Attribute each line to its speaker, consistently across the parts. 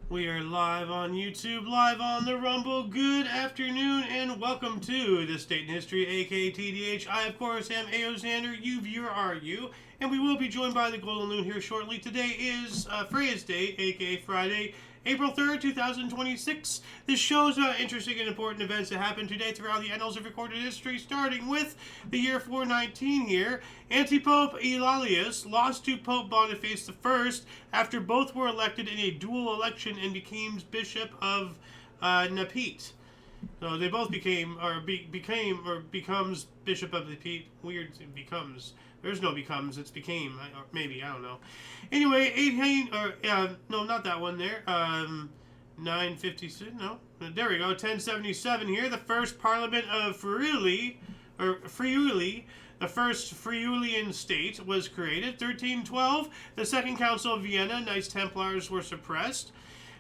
Speaker 1: We are live on YouTube, live on the Rumble. Good afternoon, and welcome to This Date in History, aka TDH. I, of course, am Xander. You viewer are you, and we will be joined by the Golden Loon here shortly. Today is Freya's Day, aka Friday, April 3rd, 2026. This shows interesting and important events that happened today throughout the annals of recorded history, starting with the year 419 here. Antipope Eulalius lost to Pope Boniface I after both were elected in a dual election and became Bishop of Nepete. So they both becomes Bishop of Nepete. Weird, it becomes. There's no becomes, it's became, or maybe, I don't know. Anyway, 18, no, not that one there. 956, no. There we go, 1077 here. The first Parliament of Friuli, the first Friulian state, was created. 1312, the Second Council of Vienna, Knights Templars were suppressed.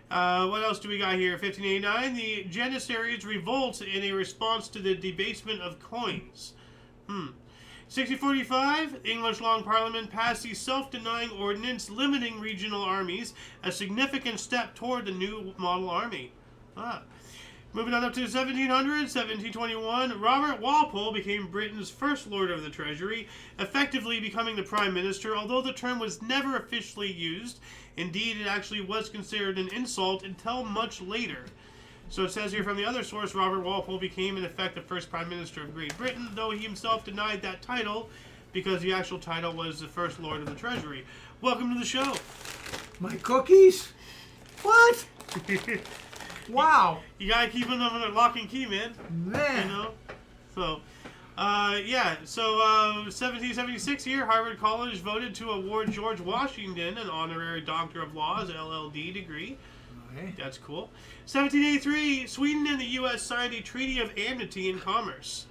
Speaker 1: What else do we got here? 1589, the Janissaries revolt in a response to the debasement of coins. 1645, English Long Parliament passed the self-denying ordinance limiting regional armies, a significant step toward the new model army. Moving on up to 1700, 1721, Robert Walpole became Britain's first Lord of the Treasury, effectively becoming the Prime Minister, although the term was never officially used. Indeed, it actually was considered an insult until much later. So it says here from the other source, Robert Walpole became in effect the first Prime Minister of Great Britain, though he himself denied that title because the actual title was the First Lord of the Treasury. Welcome to the show.
Speaker 2: My cookies? What? Wow.
Speaker 1: You gotta keep them under lock and key, man.
Speaker 2: Man.
Speaker 1: You know? So, 1776 here, Harvard College voted to award George Washington an honorary Doctor of Laws, LLD degree.
Speaker 2: Okay.
Speaker 1: That's cool. 1783, Sweden and the U.S. signed a treaty of amity in commerce.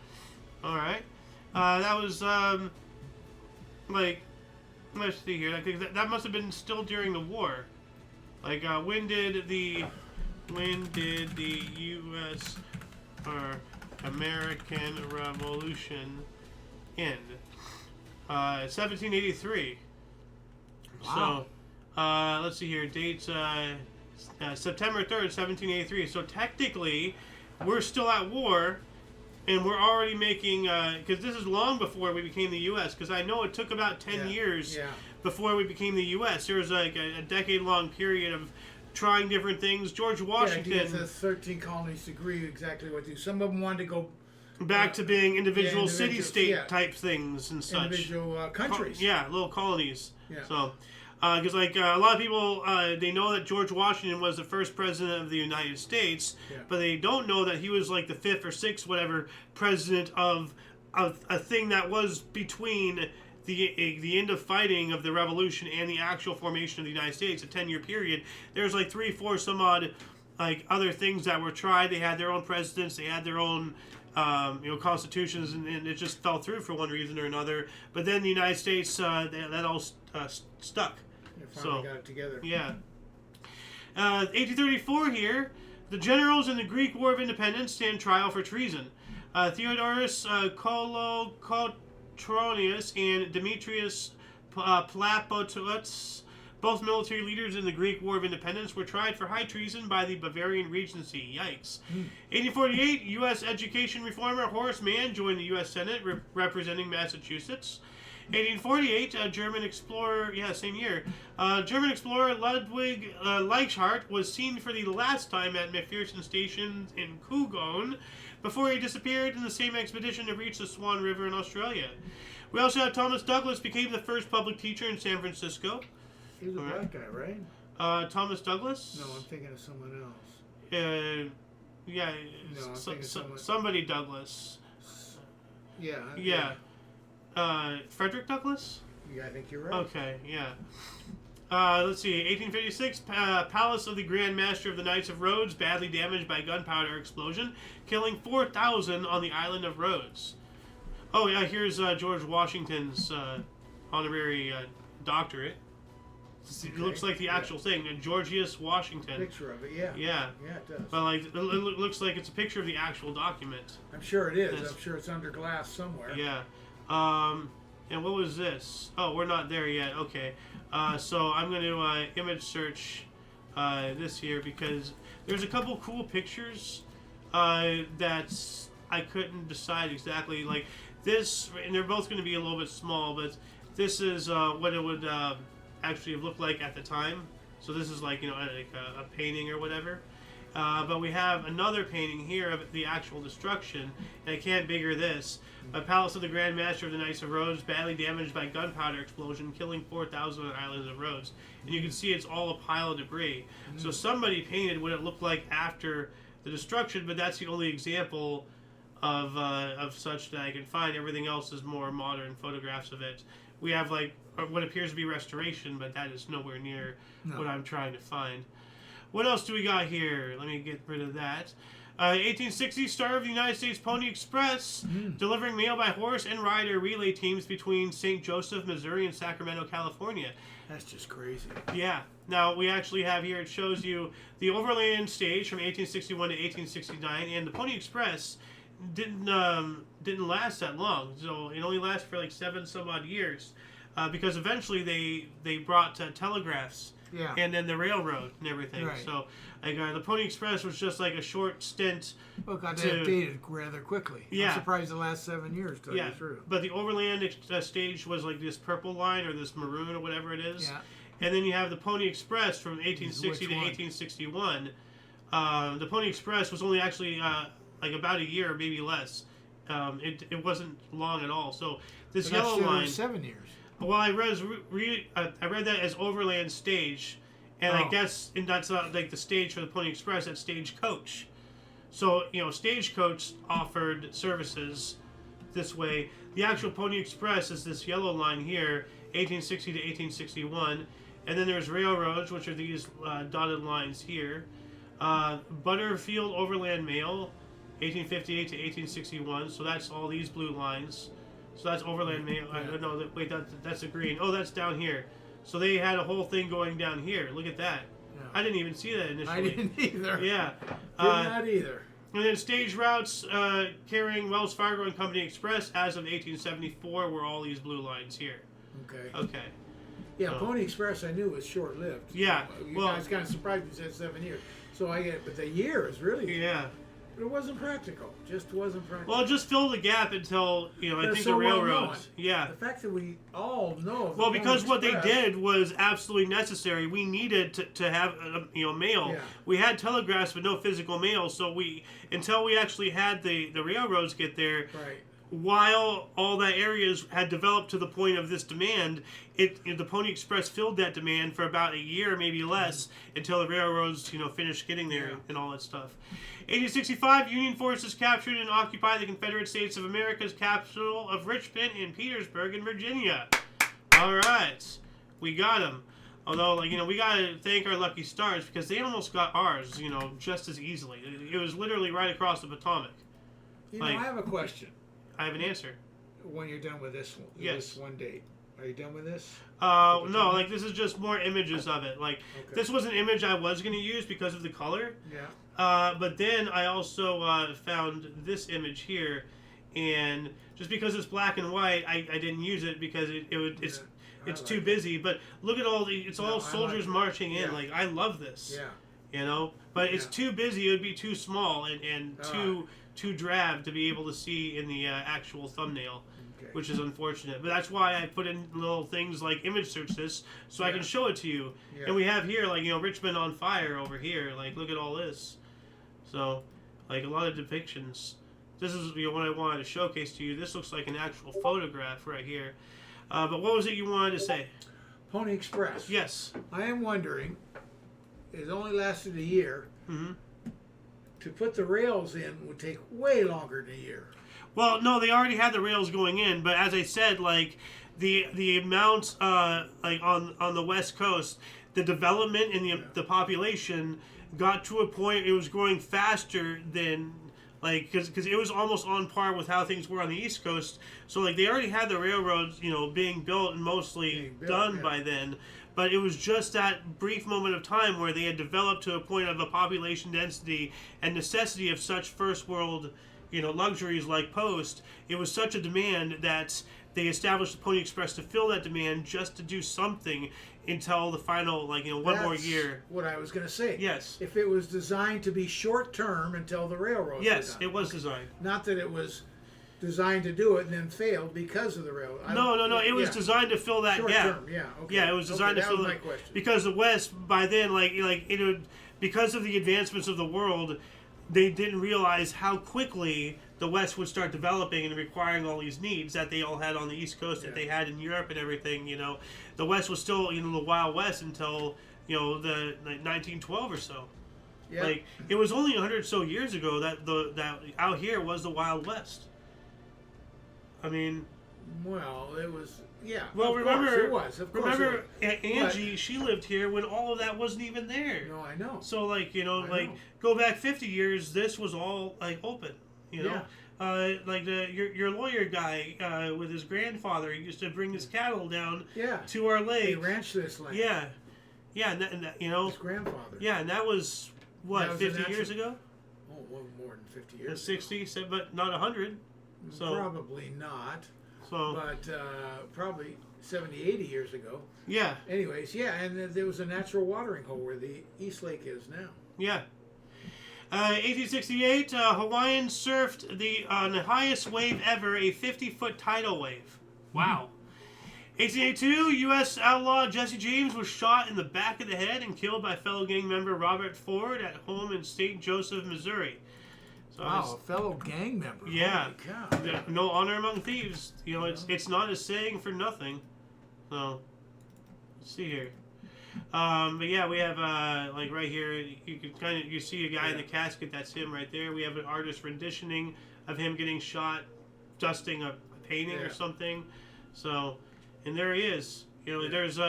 Speaker 1: All right. That was, let's see here. I think that must have been still during the war. Like, when did the U.S. or American Revolution end? 1783.
Speaker 2: Wow.
Speaker 1: So, let's see here. Dates, September 3rd, 1783. So technically, we're still at war, and we're already making, because this is long before we became the U.S., because I know it took about 10 years before we became the U.S. There was like a decade-long period of trying different things. George Washington...
Speaker 2: Yeah, the 13 colonies agree exactly with you. Some of them wanted to go...
Speaker 1: back to being individual city-state type things and such.
Speaker 2: Individual countries.
Speaker 1: Little colonies.
Speaker 2: Yeah.
Speaker 1: So... because a lot of people, they know that George Washington was the first president of the United States, but they don't know that he was like the fifth or sixth, whatever, president of a thing that was between the end of fighting of the Revolution and the actual formation of the United States, a 10-year period. There's like 3, 4, some odd, like other things that were tried. They had their own presidents, they had their own constitutions, and it just fell through for one reason or another. But then the United States, that all stuck.
Speaker 2: Finally got it together.
Speaker 1: Yeah. 1834 here, the generals in the Greek War of Independence stand trial for treason. Theodorus Kolokotronius and Demetrius Plapotuts, both military leaders in the Greek War of Independence, were tried for high treason by the Bavarian Regency. Yikes. 1848, U.S. education reformer Horace Mann joined the U.S. Senate, representing Massachusetts. 1848, German explorer, same year. German explorer Ludwig Leichhardt was seen for the last time at McPherson Station in Kugon before he disappeared in the same expedition to reach the Swan River in Australia. We also have Thomas Douglas became the first public teacher in San Francisco.
Speaker 2: He was a black guy, right?
Speaker 1: Thomas Douglas?
Speaker 2: No, I'm thinking of someone else.
Speaker 1: Somebody Douglas.
Speaker 2: Yeah.
Speaker 1: Frederick Douglass?
Speaker 2: Yeah, I think you're right.
Speaker 1: Okay, yeah. Let's see, 1856, Palace of the Grand Master of the Knights of Rhodes badly damaged by gunpowder explosion, killing 4,000 on the island of Rhodes. Oh, yeah, here's George Washington's honorary doctorate. It looks like the actual thing, Georgius Washington.
Speaker 2: Picture of it, yeah.
Speaker 1: Yeah.
Speaker 2: Yeah, it does.
Speaker 1: But it looks like it's a picture of the actual document.
Speaker 2: I'm sure it is. I'm sure it's under glass somewhere.
Speaker 1: Yeah. And what was this? Oh, we're not there yet. Okay. So I'm going to image search this year because there's a couple cool pictures that I couldn't decide exactly. Like this, and they're both going to be a little bit small, but this is what it would actually have looked like at the time. So this is like, like a painting or whatever. But we have another painting here of the actual destruction, and I can't bigger this. A palace of the Grand Master of the Knights of Rhodes, badly damaged by gunpowder explosion, killing 4,000 on the islands of Rhodes. And you can see it's all a pile of debris. So somebody painted what it looked like after the destruction, but that's the only example of such that I can find. Everything else is more modern photographs of it. We have like what appears to be restoration, but that is nowhere near what I'm trying to find. What else do we got here? Let me get rid of that. 1860, start of the United States Pony Express, delivering mail by horse and rider relay teams between St. Joseph, Missouri and Sacramento, California.
Speaker 2: That's just crazy.
Speaker 1: Yeah. Now, we actually have here, it shows you the overland stage from 1861 to 1869, and the Pony Express didn't last that long. So it only lasted for like 7 some odd years, because eventually they brought telegraphs.
Speaker 2: Yeah.
Speaker 1: And then the railroad and everything.
Speaker 2: Right.
Speaker 1: So, like, the Pony Express was just like a short stint.
Speaker 2: Well, it got updated rather quickly.
Speaker 1: Yeah.
Speaker 2: I'm surprised the last 7 years to you through.
Speaker 1: But the overland stage was like this purple line or this maroon or whatever it is.
Speaker 2: Yeah.
Speaker 1: And then you have the Pony Express from 1860 to 1861. The Pony Express was only actually like about a year, maybe less. It wasn't long at all. So this yellow line.
Speaker 2: 7 years.
Speaker 1: Well, I read that as overland stage, and I guess that's not like the stage for the Pony Express. That's stagecoach. So stagecoach offered services this way. The actual Pony Express is this yellow line here, 1860 to 1861, and then there's railroads, which are these dotted lines here. Butterfield Overland Mail, 1858 to 1861. So that's all these blue lines. So that's overland mail. No, wait, that's the green. Oh, that's down here. So they had a whole thing going down here. Look at that. Yeah. I didn't even see that initially.
Speaker 2: I didn't either.
Speaker 1: Yeah.
Speaker 2: Did not either.
Speaker 1: And then stage routes carrying Wells Fargo and Company Express as of 1874 were all these blue lines here. Okay.
Speaker 2: Yeah, Pony Express I knew was short-lived.
Speaker 1: Yeah.
Speaker 2: I was kind of surprised you said 7 years. So but the year is really...
Speaker 1: Yeah.
Speaker 2: It wasn't practical. Just wasn't practical.
Speaker 1: Well, it just filled the gap until, I think the railroads. Yeah.
Speaker 2: The fact that we all know.
Speaker 1: Well, because what they did was absolutely necessary. We needed to have, mail.
Speaker 2: Yeah.
Speaker 1: We had telegraphs, but no physical mail. So until we actually had the railroads get there.
Speaker 2: Right.
Speaker 1: While all that areas had developed to the point of this demand, the Pony Express filled that demand for about a year, maybe less, until the railroads, finished getting there and all that stuff. 1865, Union forces captured and occupied the Confederate States of America's capital of Richmond and Petersburg in Virginia. All right, we got them. Although, we gotta thank our lucky stars because they almost got ours, just as easily. It was literally right across the Potomac.
Speaker 2: I have a question.
Speaker 1: I have an answer.
Speaker 2: When you're done with this one date. Are you done with this?
Speaker 1: No, this is just more images of it. This was an image I was going to use because of the color.
Speaker 2: Yeah.
Speaker 1: But then I also found this image here, and just because it's black and white, I didn't use it because it's too busy. But look at it's all soldiers marching in.
Speaker 2: Yeah.
Speaker 1: I love this.
Speaker 2: Yeah.
Speaker 1: But it's too busy. It would be too small and too drab to be able to see in the actual thumbnail, which is unfortunate. But that's why I put in little things like image search this so I can show it to you. Yeah. And we have here Richmond on fire over here. Look at all this. So a lot of depictions. This is what I wanted to showcase to you. This looks like an actual photograph right here. But what was it you wanted to say?
Speaker 2: Pony Express.
Speaker 1: Yes.
Speaker 2: I am wondering. It only lasted a year.
Speaker 1: Mm-hmm.
Speaker 2: To put the rails in would take way longer than a year.
Speaker 1: Well, no, they already had the rails going in, but as I said, the amount on the West Coast, the development in the population got to a point it was growing faster than because it was almost on par with how things were on the East Coast. So they already had the railroads, being built and mostly done by then. But it was just that brief moment of time where they had developed to a point of a population density and necessity of such first world, luxuries like post, it was such a demand that they established the Pony Express to fill that demand, just to do something until the final, one more year.
Speaker 2: What I was going to say.
Speaker 1: Yes.
Speaker 2: If it was designed to be short term until the railroads.
Speaker 1: Yes,
Speaker 2: were done.
Speaker 1: it was designed.
Speaker 2: Not that it was designed to do it and then failed because of the railroad.
Speaker 1: No. It was designed to fill that
Speaker 2: short
Speaker 1: gap.
Speaker 2: Term, yeah. Okay.
Speaker 1: Yeah, it was designed to fill
Speaker 2: that. Was my question.
Speaker 1: Because the West by then, because of the advancements of the world, they didn't realize how quickly the West would start developing and requiring all these needs that they all had on the East Coast, that they had in Europe and everything. The West was still the Wild West until the 1912 or so.
Speaker 2: Yeah.
Speaker 1: It was only 100 or so years ago that out here was the Wild West. I mean,
Speaker 2: well, it was, yeah.
Speaker 1: Well, remember,
Speaker 2: it was. Of course,
Speaker 1: remember,
Speaker 2: it was.
Speaker 1: Angie, she lived here when all of that wasn't even there.
Speaker 2: No, I know.
Speaker 1: So,
Speaker 2: I know.
Speaker 1: go back 50 years, this was all open.
Speaker 2: Yeah.
Speaker 1: Your lawyer guy with his grandfather, he used to bring his cattle down to our lake.
Speaker 2: They ranched this land.
Speaker 1: Yeah, and
Speaker 2: his grandfather.
Speaker 1: Yeah, and that was what, 50 years ago?
Speaker 2: Oh, well, more than 50 years.
Speaker 1: 60, but not 100. So
Speaker 2: probably not.
Speaker 1: So,
Speaker 2: but probably 70, 80 years ago.
Speaker 1: Yeah.
Speaker 2: Anyways, and there was a natural watering hole where the East Lake is now.
Speaker 1: Yeah. 1868, Hawaiians surfed on the highest wave ever, a 50-foot tidal wave. Wow. 1882, U.S. outlaw Jesse James was shot in the back of the head and killed by fellow gang member Robert Ford at home in St. Joseph, Missouri. So
Speaker 2: wow, a fellow gang member.
Speaker 1: Yeah.
Speaker 2: Holy cow.
Speaker 1: No honor among thieves. It's not a saying for nothing. So, let's see here. But yeah, we have right here. You can you see a guy in the casket. That's him right there. We have an artist renditioning of him getting shot, dusting a painting or something. So, and there he is. There's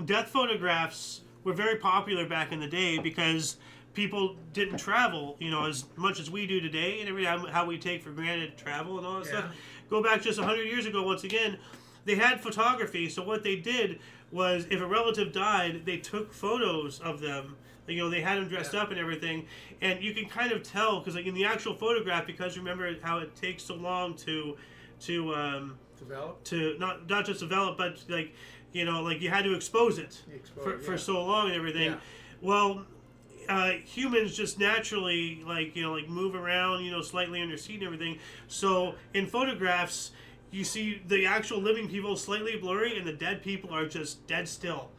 Speaker 1: death photographs were very popular back in the day because people didn't travel, as much as we do today, and how we take for granted travel and all that stuff. Go back just 100 years ago. Once again, they had photography. So what they did was, if a relative died, they took photos of them. They had them dressed up and everything, and you can kind of tell because, in the actual photograph, because remember how it takes so long to
Speaker 2: develop,
Speaker 1: to not just develop, but you had to expose it for so long and everything.
Speaker 2: Yeah.
Speaker 1: Well, humans just naturally move around, slightly under seat and everything. So in photographs, you see the actual living people slightly blurry, and the dead people are just dead still.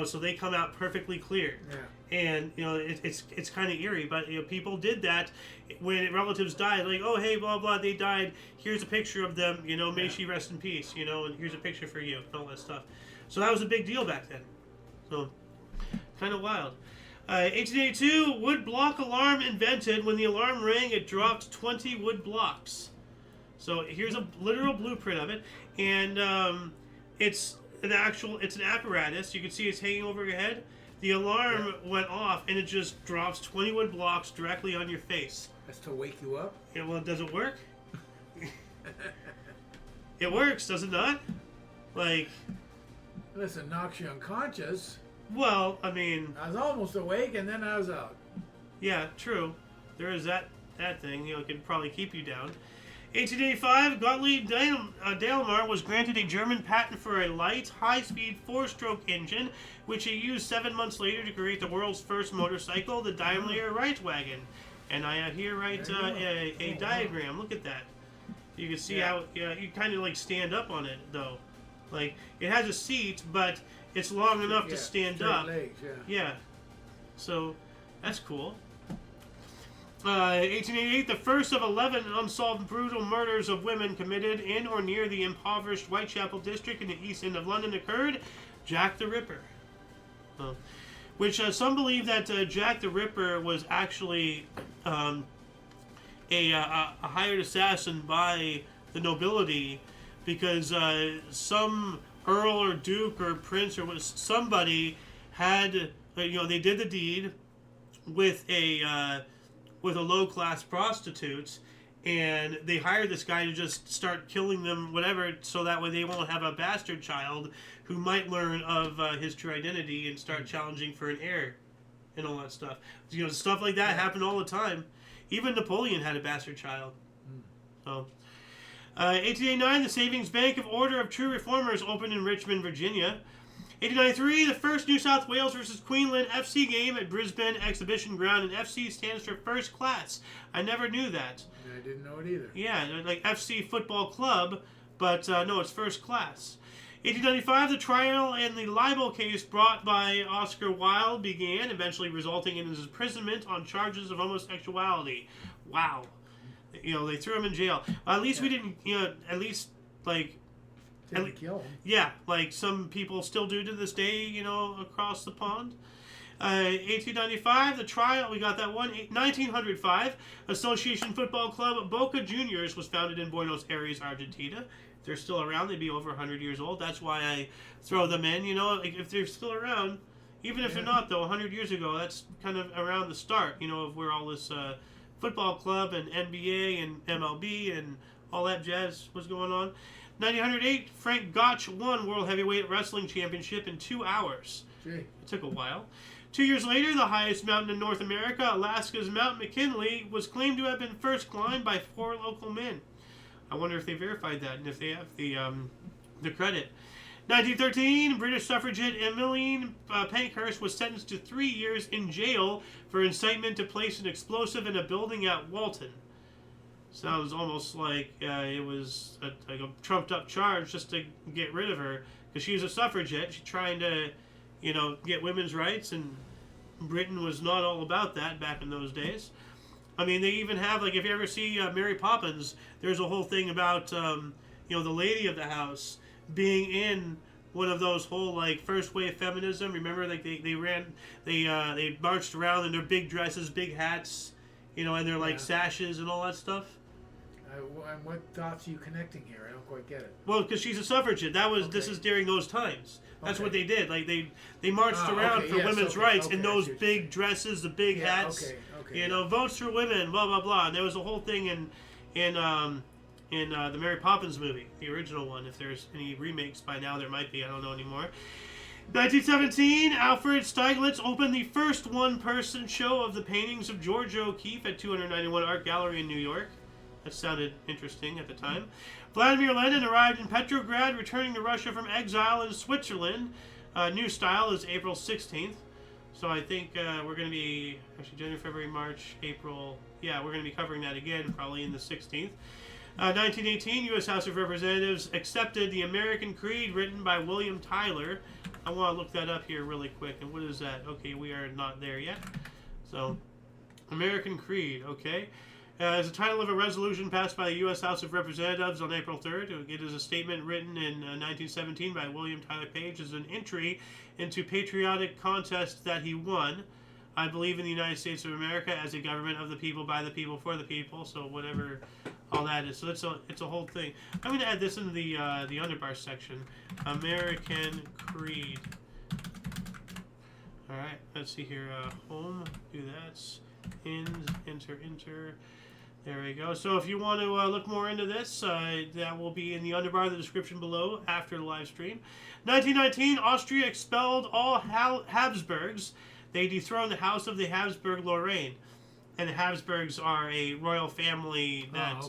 Speaker 1: So they come out perfectly clear.
Speaker 2: Yeah.
Speaker 1: And it's kind of eerie, but people did that when relatives died. Oh, hey, blah blah, they died. Here's a picture of them. May she rest in peace. And here's a picture for you, and all that stuff. So that was a big deal back then. So kind of wild. 1882, wood block alarm invented. When the alarm rang, it dropped 20 wood blocks. So here's a literal blueprint of it, and it's an apparatus. You can see it's hanging over your head. The alarm went off, and it just drops 20 wood blocks directly on your face.
Speaker 2: That's to wake you up?
Speaker 1: Yeah, well, does it work? It works, does it not?
Speaker 2: Unless it knocks you unconscious.
Speaker 1: Well, I mean,
Speaker 2: I was almost awake, and then I was out.
Speaker 1: Yeah, true. There is that thing. It can probably keep you down. 1885, Gottlieb Daimler was granted a German patent for a light, high-speed, four-stroke engine, which he used 7 months later to create the world's first motorcycle, the Daimler Reitwagen. And I here write a diagram. Look at that. You can see how you kind of stand up on it, though. It has a seat, but it's long enough to stand up.
Speaker 2: Legs,
Speaker 1: yeah. So that's cool. 1888, the first of 11 unsolved brutal murders of women committed in or near the impoverished Whitechapel district in the East End of London occurred. Jack the Ripper. Which some believe that Jack the Ripper was actually a hired assassin by the nobility, because some earl or duke or prince or somebody had, they did the deed with a low-class prostitute, and they hired this guy to just start killing them, whatever, so that way they won't have a bastard child who might learn of his true identity and start challenging for an heir and all that stuff. Stuff like that happened all the time. Even Napoleon had a bastard child. So, 1889, the Savings Bank of Order of True Reformers opened in Richmond, Virginia. 1893, the first New South Wales versus Queensland FC game at Brisbane Exhibition Ground, and FC stands for First Class. I never knew that.
Speaker 2: I didn't know it either.
Speaker 1: Yeah, like FC Football Club, but no, it's First Class. 1895, the trial in the libel case brought by Oscar Wilde began, eventually resulting in his imprisonment on charges of homosexuality. Wow. You know, they threw him in jail. At least we didn't, you know, at least, like...
Speaker 2: Didn't kill him.
Speaker 1: Yeah, like some people still do to this day, you know, across the pond. 1895, the trial, we got that one. 1905, Association Football Club Boca Juniors was founded in Buenos Aires, Argentina. If they're still around, they'd be over 100 years old. That's why I throw them in, you know, if they're still around. Even if they're not, though, 100 years ago, that's kind of around the start, you know, of where all this football club and NBA and MLB and all that jazz was going on. 1908, Frank Gotch won World Heavyweight Wrestling Championship in 2 hours.
Speaker 2: Gee.
Speaker 1: It took a while. 2 years later, the highest mountain in North America, Alaska's Mount McKinley, was claimed to have been first climbed by 4 local men. I wonder if they verified that and if they have the credit. 1913, British suffragette Emmeline Pankhurst was sentenced to 3 years in jail for incitement to place an explosive in a building at Walton. Sounds almost like it was like a trumped-up charge just to get rid of her, because she's a suffragette. She's trying to, you know, get women's rights, and Britain was not all about that back in those days. I mean, they even have, like, if you ever see Mary Poppins, there's a whole thing about, you know, the lady of the house being in one of those whole, like, first wave feminism. Remember, like, they marched around in their big dresses, big hats, you know, and their, like, sashes and all that stuff.
Speaker 2: And what dots are you connecting here? I don't quite get it.
Speaker 1: Well, because she's a suffragette. This is during those times. That's what they did. Like, they marched around for women's rights in those big dresses, the big hats. You know, votes for women, blah blah blah. And there was a whole thing in the Mary Poppins movie, the original one. If there's any remakes by now, there might be. I don't know anymore. 1917, Alfred Stieglitz opened the first one-person show of the paintings of George O'Keeffe at 291 Art Gallery in New York. That sounded interesting at the time. Vladimir Lenin arrived in Petrograd, returning to Russia from exile in Switzerland. New style is April 16th. So I think we're going to be, actually January, February, March, April. Yeah, we're going to be covering that again, probably in the 16th. 1918, U.S. House of Representatives accepted the American Creed written by William Tyler. I want to look that up here really quick. And what is that? Okay, we are not there yet. So, American Creed, okay. As a title of a resolution passed by the U.S. House of Representatives on April 3rd. It is a statement written in 1917 by William Tyler Page as an entry into patriotic contest that he won. I believe in the United States of America as a government of the people, by the people, for the people. So whatever all that is. So it's a whole thing. I'm going to add this into the underbar section. American Creed. All right. Let's see here. Home. Do that. Enter. There we go. So if you want to look more into this, that will be in the underbar, the description below after the live stream. 1919, Austria expelled all Habsburgs. They dethroned the House of the Habsburg-Lorraine. And the Habsburgs are a royal family that,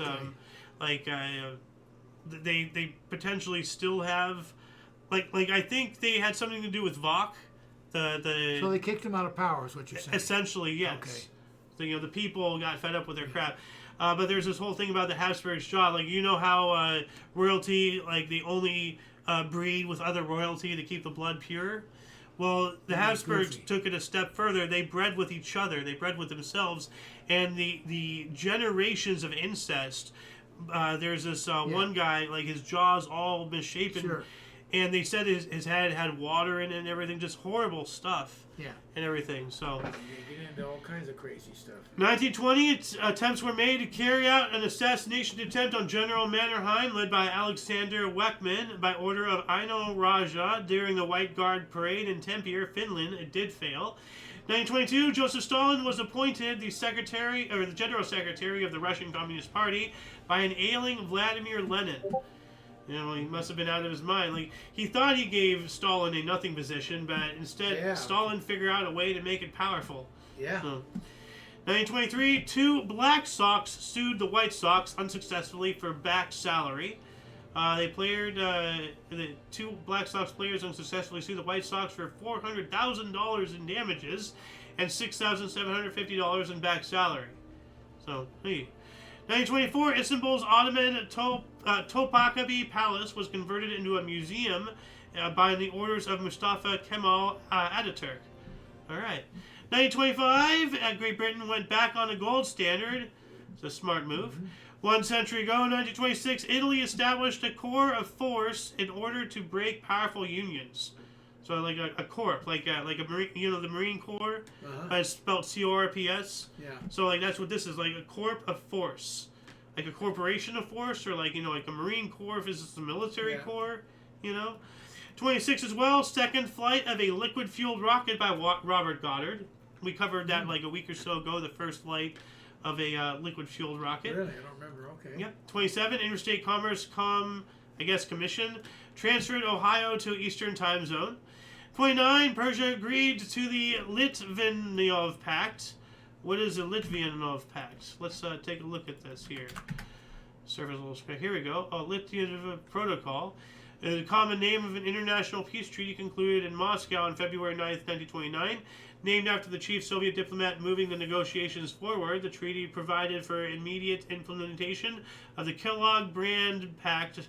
Speaker 1: they potentially still have, like I think they had something to do with Vach. So
Speaker 2: they kicked him out of power, is what you're saying?
Speaker 1: Essentially, yes.
Speaker 2: Okay.
Speaker 1: So, you know, the people got fed up with their crap. But there's this whole thing about the Habsburgs' jaw. Like, you know how royalty, like, they only breed with other royalty to keep the blood pure? Well, the Habsburgs took it a step further. They bred with each other. They bred with themselves. And the generations of incest, there's this one guy, like, his jaw's all misshapen. Sure. And they said his head had water in it and everything. Just horrible stuff. Yeah. And everything, so.
Speaker 2: You get into all kinds of crazy stuff.
Speaker 1: 1920, attempts were made to carry out an assassination attempt on General Mannerheim, led by Alexander Weckman, by order of Aino Raja during the White Guard parade in Tampere, Finland. It did fail. 1922, Joseph Stalin was appointed the General Secretary of the Russian Communist Party by an ailing Vladimir Lenin. You know, he must have been out of his mind. Like, he thought he gave Stalin a nothing position, but instead Stalin figured out a way to make it powerful.
Speaker 2: Yeah.
Speaker 1: So, 1923, two Black Sox sued the White Sox unsuccessfully for back salary. The two Black Sox players unsuccessfully sued the White Sox for $400,000 in damages and $6,750 in back salary. So, hey. 1924, Istanbul's Ottoman Topkapi Palace was converted into a museum by the orders of Mustafa Kemal Ataturk. All right. 1925, Great Britain went back on the gold standard. It's a smart move. 1 century ago, 1926, Italy established a corps of force in order to break powerful unions. So like a corps, like a marine, the Marine Corps, it's spelled CORPS.
Speaker 2: Yeah.
Speaker 1: So like that's what this is, like a corps of force, like a corporation of force, or like like a Marine Corps if it's a military corps, 26 as well, second flight of a liquid-fueled rocket by Robert Goddard. We covered that like a week or so ago, the first flight of a liquid-fueled rocket.
Speaker 2: Really? I don't remember. Okay.
Speaker 1: Yep. 27, Interstate Commerce Commission transferred Ohio to Eastern Time Zone. 29, Persia agreed to the Litvinov Pact. What is the Litvinov Pact? Let's take a look at this here. Surface a little screen. Here we go. Litvinov Protocol. The common name of an international peace treaty concluded in Moscow on February 9th, 1929. Named after the chief Soviet diplomat moving the negotiations forward, the treaty provided for immediate implementation of the Kellogg-Briand Pact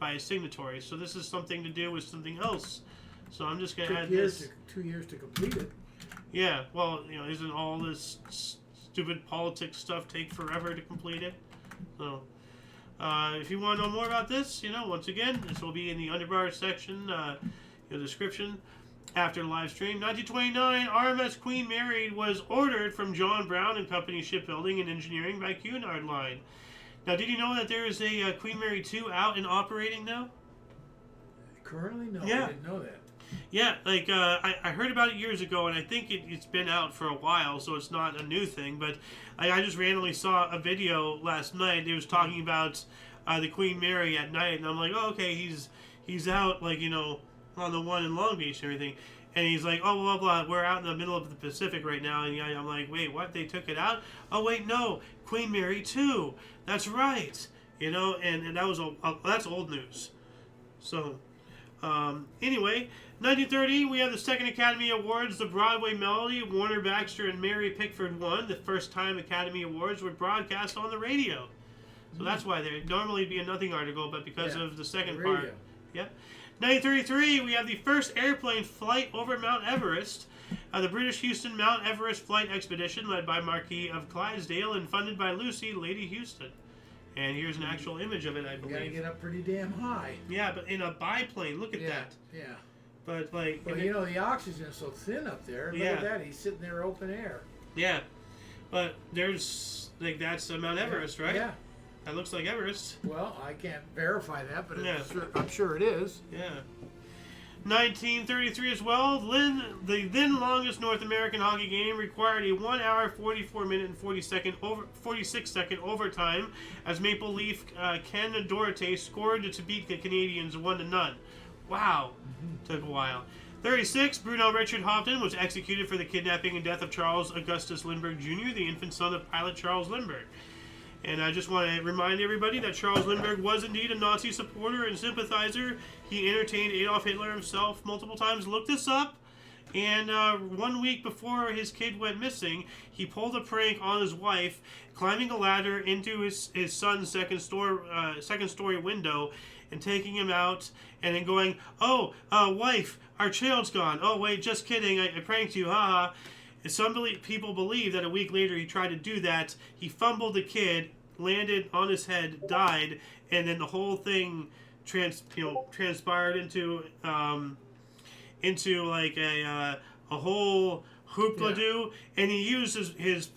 Speaker 1: by its signatories. So this is something to do with something else. So I'm just going to add this.
Speaker 2: 2 years to complete it.
Speaker 1: Yeah, well, isn't all this stupid politics stuff take forever to complete it? So, if you want to know more about this, once again, this will be in the underbar section, description after the live stream. 1929, RMS Queen Mary was ordered from John Brown and Company Shipbuilding and Engineering by Cunard Line. Now, did you know that there is a Queen Mary 2 out and operating now?
Speaker 2: Currently? No,
Speaker 1: Yeah.
Speaker 2: I didn't know that.
Speaker 1: Yeah, like I heard about it years ago, and I think it's been out for a while, so it's not a new thing. But I just randomly saw a video last night. It was talking about the Queen Mary at night, and I'm like, oh, okay, he's out, like, on the one in Long Beach and everything. And he's like, oh, blah, blah, blah, we're out in the middle of the Pacific right now. And I'm like, wait, what? They took it out? Oh, wait, no, Queen Mary 2. That's right. And that was that's old news. So, anyway, 1930, we have the second Academy Awards, the Broadway Melody. Warner Baxter and Mary Pickford won the first time Academy Awards were broadcast on the radio. So that's why there'd normally be a nothing article, but because of the second part. Yep. 1933, we have the first airplane flight over Mount Everest. The British Houston Mount Everest Flight Expedition, led by Marquis of Clydesdale and funded by Lucy, Lady Houston. And here's an actual image of it, I believe.
Speaker 2: You gotta get up pretty damn high.
Speaker 1: Yeah, but in a biplane, look at that.
Speaker 2: Yeah.
Speaker 1: But like,
Speaker 2: well, the oxygen's so thin up there. Look at that. He's sitting there open air.
Speaker 1: Yeah, but there's that's Mount Everest, right?
Speaker 2: Yeah.
Speaker 1: That looks like Everest.
Speaker 2: Well, I can't verify that, but I'm sure it is.
Speaker 1: Yeah. 1933 as well. The then longest North American hockey game required a 1 hour, 44 minute, and 46 second overtime as Maple Leaf Ken Doherty scored to beat the Canadians 1-0. Wow. Took a while. 36, Bruno Richard Hopton was executed for the kidnapping and death of Charles Augustus Lindbergh Jr., the infant son of pilot Charles Lindbergh. And I just want to remind everybody that Charles Lindbergh was indeed a Nazi supporter and sympathizer. He entertained Adolf Hitler himself multiple times. Look this up. And 1 week before his kid went missing, he pulled a prank on his wife, climbing a ladder into his son's second story window and taking him out and then going, oh, wife, our child's gone. Oh, wait, just kidding. I pranked you. Haha. And some people believe that a week later he tried to do that. He fumbled the kid, landed on his head, died, and then the whole thing transpired into like a whole hoopla-doo. And he used his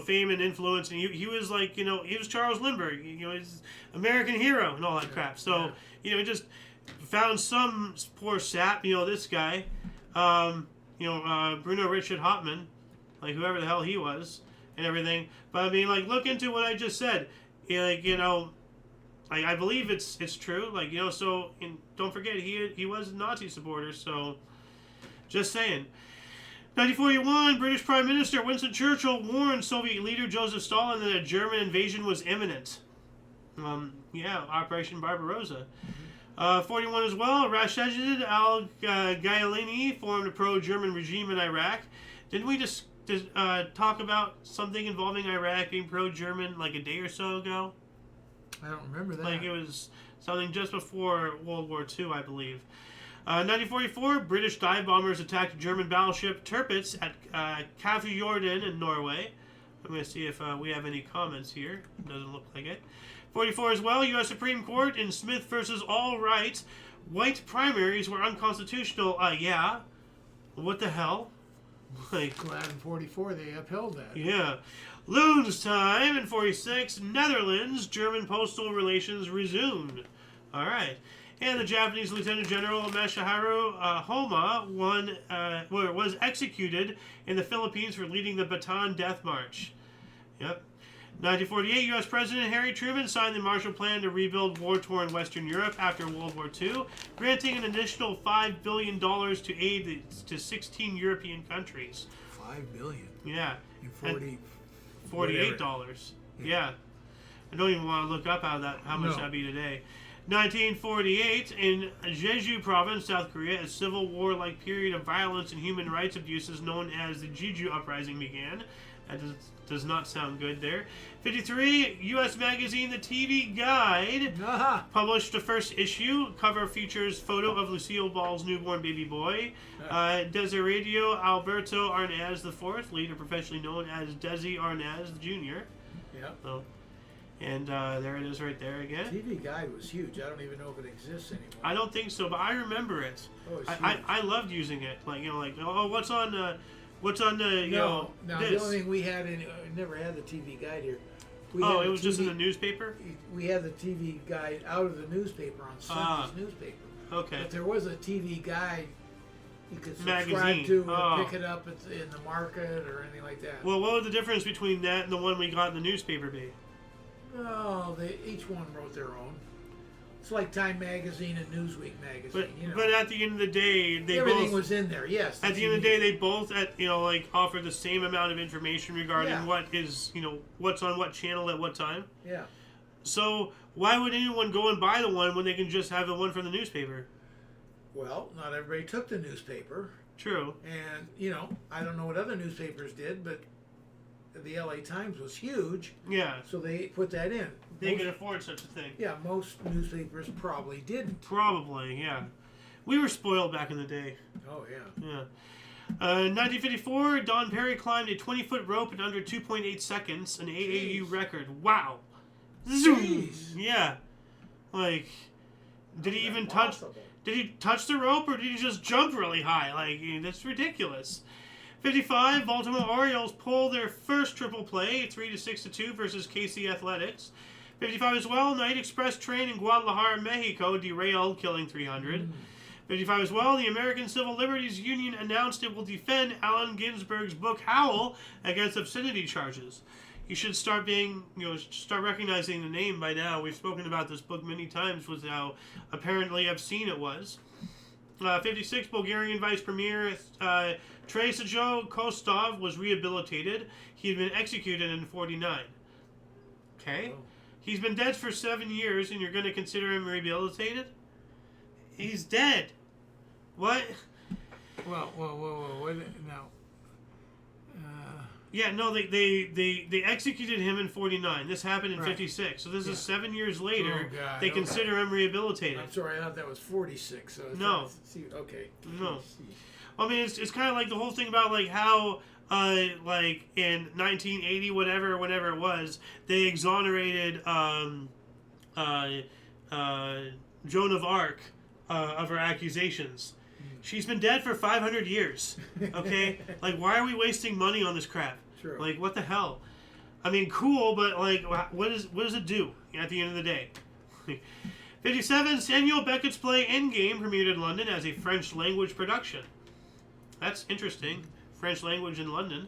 Speaker 1: fame and influence, and he was like, he was Charles Lindbergh, he's American hero and all that crap. So he just found some poor sap, this guy. Bruno Richard Hopman, like whoever the hell he was, and everything. But I mean, like, look into what I just said. I believe it's true. So don't forget he was a Nazi supporter. So, just saying. 1941, British Prime Minister Winston Churchill warned Soviet leader Joseph Stalin that a German invasion was imminent. Operation Barbarossa. 41 as well, Rashid al-Gailani formed a pro-German regime in Iraq. Didn't we just talk about something involving Iraq being pro-German like a day or so ago?
Speaker 2: I don't remember that.
Speaker 1: Like it was something just before World War II, I believe. 1944, British dive bombers attacked German battleship Tirpitz at Kafjorden in Norway. I'm going to see if we have any comments here. Doesn't look like it. 44 as well, U.S. Supreme Court in Smith versus All Right. White primaries were unconstitutional. Yeah. What the hell? Like,
Speaker 2: glad in 44 they upheld that.
Speaker 1: Yeah. Loon's time in 46, Netherlands, German postal relations resumed. All right. And the Japanese Lieutenant General Masahiro Homa was executed in the Philippines for leading the Bataan Death March. Yep. 1948, U.S. President Harry Truman signed the Marshall Plan to rebuild war-torn Western Europe after World War II, granting an additional $5 billion to aid to 16 European countries.
Speaker 2: $5 billion?
Speaker 1: Yeah.
Speaker 2: And
Speaker 1: $48. Yeah. I don't even want to look up how much that'd be today. 1948, in Jeju Province, South Korea, a civil war-like period of violence and human rights abuses known as the Jeju Uprising began. That does not sound good there. 53, U.S. magazine The TV Guide published the first issue. Cover features photo of Lucille Ball's newborn baby boy. Desiderio Alberto Arnaz IV, later professionally known as Desi Arnaz Jr.
Speaker 2: Yeah.
Speaker 1: Oh. And there it is right there again.
Speaker 2: TV Guide was huge. I don't even know if it exists anymore.
Speaker 1: I don't think so, but I remember it.
Speaker 2: Oh, it's
Speaker 1: I loved using it. What's on the
Speaker 2: No,
Speaker 1: this?
Speaker 2: the only thing we had never had the TV Guide here.
Speaker 1: It was just in the newspaper?
Speaker 2: We had the TV Guide out of the newspaper on Sunday's newspaper.
Speaker 1: Okay.
Speaker 2: But there was a TV Guide you could subscribe
Speaker 1: magazine.
Speaker 2: to or pick it up in the market or anything like that.
Speaker 1: Well, what was the difference between that and the one we got in the newspaper be?
Speaker 2: Oh, each one wrote their own. It's like Time Magazine and Newsweek Magazine.
Speaker 1: But at the end of the day,
Speaker 2: everything was in there. Yes.
Speaker 1: At the end of the day, they both offer the same amount of information regarding what is what's on what channel at what time.
Speaker 2: Yeah.
Speaker 1: So why would anyone go and buy the one when they can just have the one from the newspaper?
Speaker 2: Well, not everybody took the newspaper.
Speaker 1: True.
Speaker 2: And I don't know what other newspapers did, but the LA Times was huge.
Speaker 1: Yeah.
Speaker 2: So they put that in.
Speaker 1: They could afford such a thing.
Speaker 2: Yeah, most newspapers probably didn't.
Speaker 1: Probably, yeah. We were spoiled back in the day.
Speaker 2: Oh, yeah.
Speaker 1: Yeah. 1954, Don Perry climbed a 20-foot rope in under 2.8 seconds, an AAU record. Wow. Zoom.
Speaker 2: Jeez.
Speaker 1: Yeah. Like, did he even touch... Did he touch the rope, or did he just jump really high? Like, that's ridiculous. 55, Baltimore Orioles pull their first triple play, 3-6-2 versus KC Athletics. 55 as well, Night Express train in Guadalajara, Mexico derailed, killing 300. 55 as well, the American Civil Liberties Union announced it will defend Allen Ginsberg's book Howl against obscenity charges. You should start start recognizing the name by now. We've spoken about this book many times with how apparently obscene it was. 56, Bulgarian Vice Premier Tresajo Kostov was rehabilitated. He had been executed in 49. Okay? Oh. He's been dead for 7 years, and you're going to consider him rehabilitated? He's dead. What?
Speaker 2: Well, what now?
Speaker 1: Yeah, no, they executed him in 49. This happened in 56. So this is 7 years later.
Speaker 2: Oh, God,
Speaker 1: they consider him rehabilitated.
Speaker 2: I'm sorry, I thought that was 46. So
Speaker 1: no.
Speaker 2: Okay.
Speaker 1: No. I mean, it's kind of like the whole thing about like how like in 1980 whenever it was, they exonerated Joan of Arc of her accusations. She's been dead for 500 years. Okay, like why are we wasting money on this crap?
Speaker 2: True.
Speaker 1: Like what the hell? I mean, cool, but like what does it do at the end of the day? 57, Samuel Beckett's play Endgame premiered in London as a French language production. That's interesting. French language in London.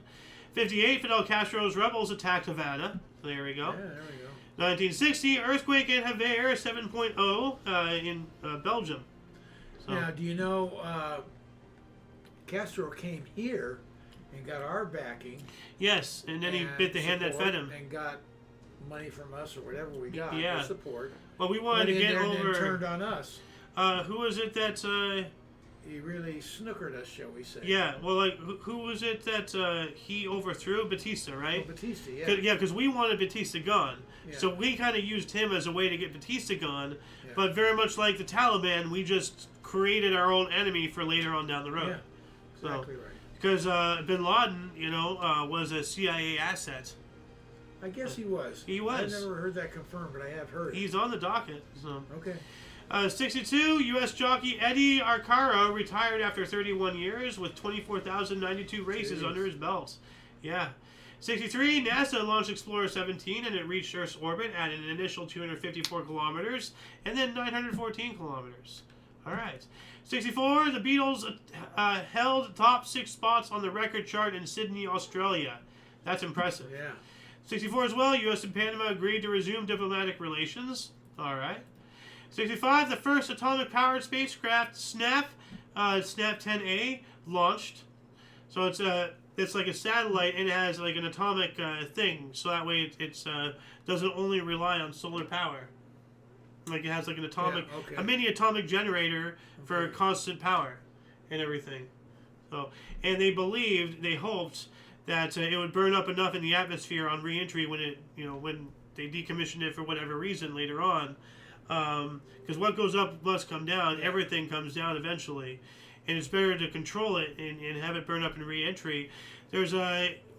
Speaker 1: 58, Fidel Castro's rebels attacked Havana. There we go.
Speaker 2: Yeah, there we go.
Speaker 1: 1960, earthquake in Havre 7.0 in Belgium. So.
Speaker 2: Now, do you know Castro came here and got our backing.
Speaker 1: Yes, and then he bit the hand that fed him.
Speaker 2: And got money from us or whatever we got
Speaker 1: for
Speaker 2: support.
Speaker 1: Well, we wanted to get over.
Speaker 2: And turned on us.
Speaker 1: Who was it that?
Speaker 2: He really snookered us, shall we say?
Speaker 1: Yeah. Well, like who was it that he overthrew? Batista, right?
Speaker 2: Oh, Batista, yeah.
Speaker 1: Yeah, because we wanted Batista gone.
Speaker 2: Yeah.
Speaker 1: So we kind of used him as a way to get Batista gone.
Speaker 2: Yeah.
Speaker 1: But very much like the Taliban, we just created our own enemy for later on down the road.
Speaker 2: Yeah, exactly right.
Speaker 1: Because Bin Laden, was a CIA asset.
Speaker 2: I guess he was.
Speaker 1: He was.
Speaker 2: I've never heard that confirmed, but I have heard it.
Speaker 1: He's on the docket. So.
Speaker 2: Okay.
Speaker 1: 62, U.S. jockey Eddie Arcaro retired after 31 years with 24,092 races under his belt. Yeah. 63, NASA launched Explorer 17 and it reached Earth's orbit at an initial 254 kilometers and then 914 kilometers. All right. 64, the Beatles held top 6 spots on the record chart in Sydney, Australia. That's impressive.
Speaker 2: Yeah.
Speaker 1: 64 as well, U.S. and Panama agreed to resume diplomatic relations. All right. 65, the first atomic-powered spacecraft, SNAP 10A, launched. So it's like a satellite and it has like an atomic thing, so that way it doesn't only rely on solar power. Like it has like an atomic, a mini atomic generator for constant power and everything. So, and they hoped that it would burn up enough in the atmosphere on re-entry when when they decommissioned it for whatever reason later on. Because what goes up must come down. Everything comes down eventually, and it's better to control it and have it burn up in re-entry. There's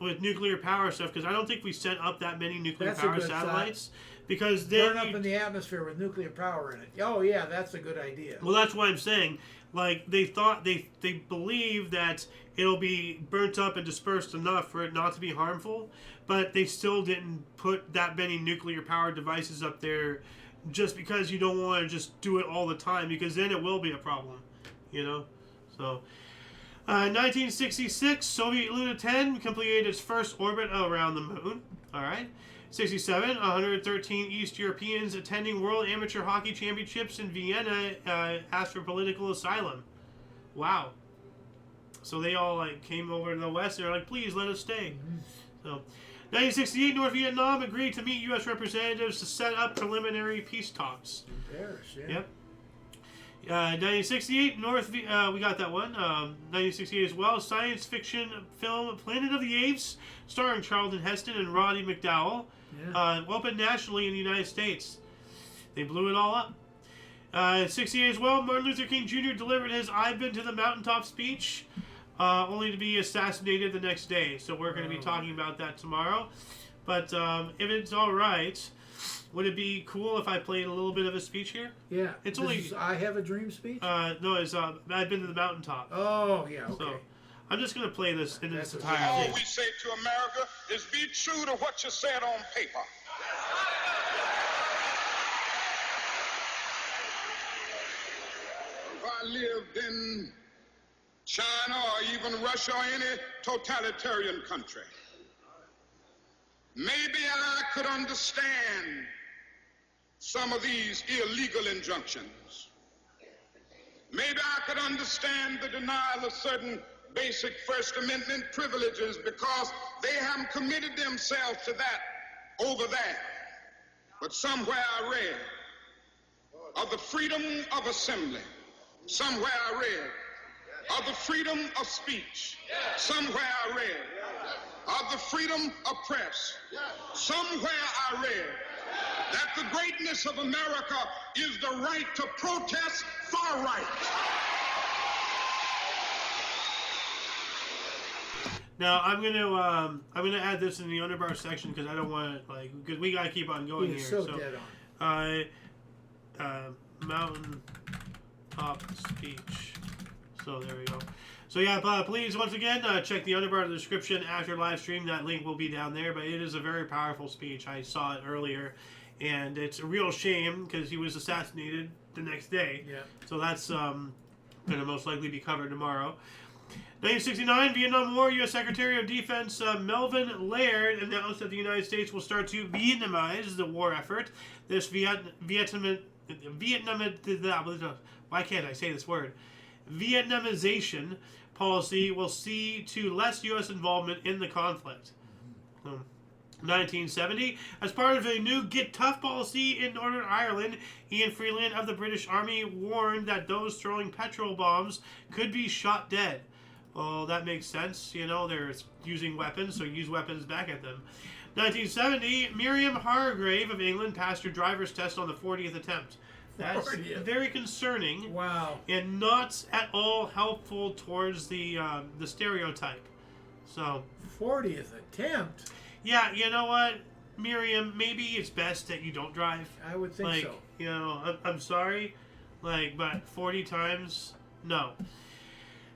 Speaker 1: with nuclear power stuff, because I don't think we sent up that many nuclear power satellites. Because then
Speaker 2: burn up in the atmosphere with nuclear power in it. Oh yeah, that's a good idea.
Speaker 1: Well, that's why I'm saying. Like they thought they believe that it'll be burnt up and dispersed enough for it not to be harmful, but they still didn't put that many nuclear powered devices up there. Just because you don't want to just do it all the time, because then it will be a problem, So, 1966, Soviet Luna 10 completed its first orbit around the moon. All right. 67, 113 East Europeans attending World Amateur Hockey Championships in Vienna asked for political asylum. Wow. So they all came over to the West. They're like, please let us stay. Mm-hmm. So. 1968, North Vietnam agreed to meet U.S. representatives to set up preliminary peace talks.
Speaker 2: In Paris, yeah.
Speaker 1: Yep. 1968, we got that one. 1968 as well, science fiction film Planet of the Apes, starring Charlton Heston and Roddy McDowall, opened nationally in the United States. They blew it all up. 68 as well, Martin Luther King Jr. delivered his "I've Been to the Mountaintop" speech. Only to be assassinated the next day. So we're going to be talking about that tomorrow. But if it's all right, would it be cool if I played a little bit of a speech here?
Speaker 2: Yeah. It's only I Have a Dream speech?
Speaker 1: No, it's I've Been to the Mountaintop.
Speaker 2: Oh, yeah, okay.
Speaker 1: So I'm just going to play this in its entirety.
Speaker 3: All we say to America is be true to what you said on paper. If I lived in China or even Russia or any totalitarian country, maybe I could understand some of these illegal injunctions. Maybe I could understand the denial of certain basic First Amendment privileges because they haven't committed themselves to that over there. But somewhere I read of the freedom of assembly. Somewhere I read of the freedom of speech. Somewhere I read of the freedom of press. Somewhere I read that the greatness of America is the right to protest far right.
Speaker 1: Now I'm gonna add this in the underbar section because I don't want to because we gotta keep on going here.
Speaker 2: So dead
Speaker 1: on. Mountain top speech. So there we go. So yeah, please once again check the underbar of the description after live stream. That link will be down there. But it is a very powerful speech. I saw it earlier, and it's a real shame because he was assassinated the next day.
Speaker 2: Yeah.
Speaker 1: So that's gonna most likely be covered tomorrow. 1969, Vietnam War. U.S. Secretary of Defense Melvin Laird announced that the United States will start to Vietnamize the war effort. This why can't I say this word? Vietnamization policy will see to less U.S. involvement in the conflict. 1970, as part of a new Get Tough policy in Northern Ireland, Ian Freeland of the British Army warned that those throwing petrol bombs could be shot dead. Well, that makes sense. You know, they're using weapons, so use weapons back at them. 1970, Miriam Hargrave of England passed her driver's test on the 40th attempt. That's
Speaker 2: 40th.
Speaker 1: very concerning.
Speaker 2: Wow.
Speaker 1: And not at all helpful towards the stereotype. So
Speaker 2: 40th attempt.
Speaker 1: yeah, you know what, Miriam, maybe it's best that you don't drive.
Speaker 2: I would think
Speaker 1: Like,
Speaker 2: so.
Speaker 1: you know, I'm sorry, like, but 40 times, no.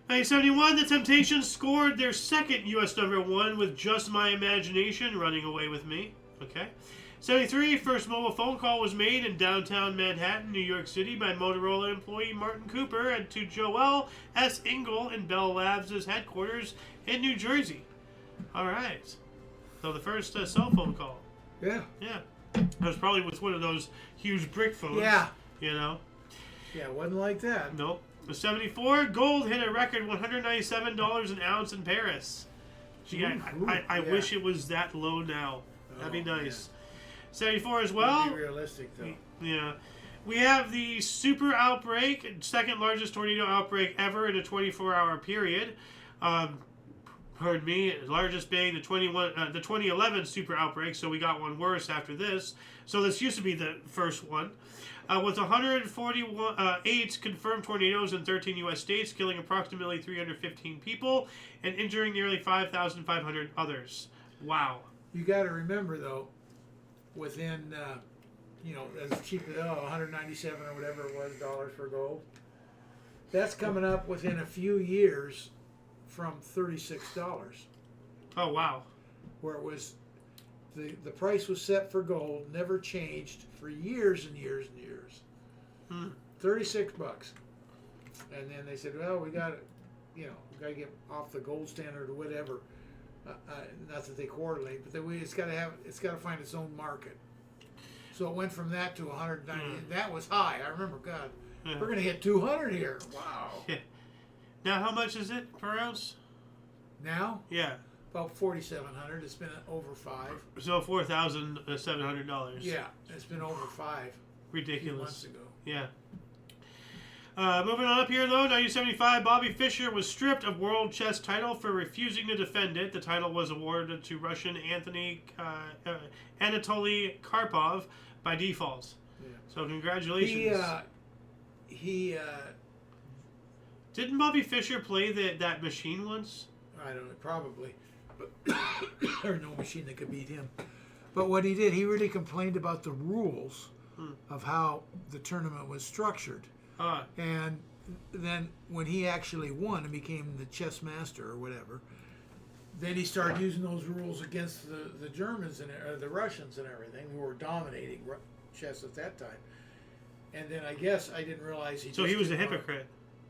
Speaker 1: 1971, The Temptations scored their second U.S. #1 with Just My Imagination, Running Away With Me. Okay. 73, first mobile phone call was made in downtown Manhattan, New York City by Motorola employee Martin Cooper and to Joel S. Engel in Bell Labs' headquarters in New Jersey. All right. So the first cell phone call.
Speaker 2: Yeah.
Speaker 1: Yeah. That was probably with one of those huge brick phones.
Speaker 2: Yeah.
Speaker 1: You know?
Speaker 2: Yeah, it wasn't like that.
Speaker 1: Nope. The 74, gold hit a record $197 an ounce in Paris. Gee, I
Speaker 2: yeah.
Speaker 1: wish it was that low now. That'd be
Speaker 2: Oh,
Speaker 1: nice. 74 as well.
Speaker 2: Be realistic though.
Speaker 1: Yeah. We have the super outbreak, second largest tornado outbreak ever in a 24-hour period. Pardon me, largest being the 2011 super outbreak, so we got one worse after this. So this used to be the first one. With 148 confirmed tornadoes in 13 U.S. states, killing approximately 315 people and injuring nearly 5,500 others. Wow.
Speaker 2: You got to remember though, within as cheap as 197 or whatever it was dollars for gold. That's coming up within a few years from $36,
Speaker 1: Oh, wow.
Speaker 2: where it was the price was set for gold, never changed for years and years and years. $36, and then they said, well, we got to, we got to get off the gold standard or whatever. Not that they correlate, but it's got to find its own market. So it went from that to 190. That was high. I remember, God, we're going to hit 200 here. Wow.
Speaker 1: Yeah. Now, how much is it per ounce?
Speaker 2: Now,
Speaker 1: Yeah.
Speaker 2: about 4,700. It's been over 5.
Speaker 1: So $4,700.
Speaker 2: Yeah, it's been over 5. A few
Speaker 1: Ridiculous.
Speaker 2: months ago.
Speaker 1: Yeah. Moving on up here, though, 1975, Bobby Fischer was stripped of world chess title for refusing to defend it. The title was awarded to Russian Anatoly Karpov by default. Yeah. So congratulations. Didn't Bobby Fischer play that machine once?
Speaker 2: I don't know, probably. But there's no machine that could beat him. But what he did, he really complained about the rules of how the tournament was structured. And then when he actually won and became the chess master or whatever, then he started using those rules against the Germans and the Russians and everything, who were dominating chess at that time. And then I guess I didn't realize he.
Speaker 1: So he was a hypocrite.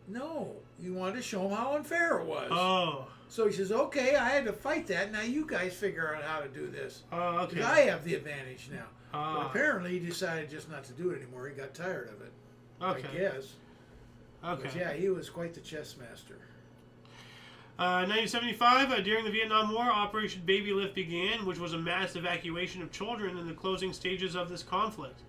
Speaker 2: No, he wanted to show him how unfair it was.
Speaker 1: Oh.
Speaker 2: So he says, "Okay, I had to fight that. Now you guys figure out how to do this.
Speaker 1: Oh, okay.
Speaker 2: Because I have the advantage now." But apparently he decided just not to do it anymore. He got tired of it.
Speaker 1: Okay.
Speaker 2: I guess.
Speaker 1: Okay.
Speaker 2: But yeah, he was quite the chess master.
Speaker 1: 1975, during the Vietnam War, Operation Baby Lift began, which was a mass evacuation of children in the closing stages of this conflict.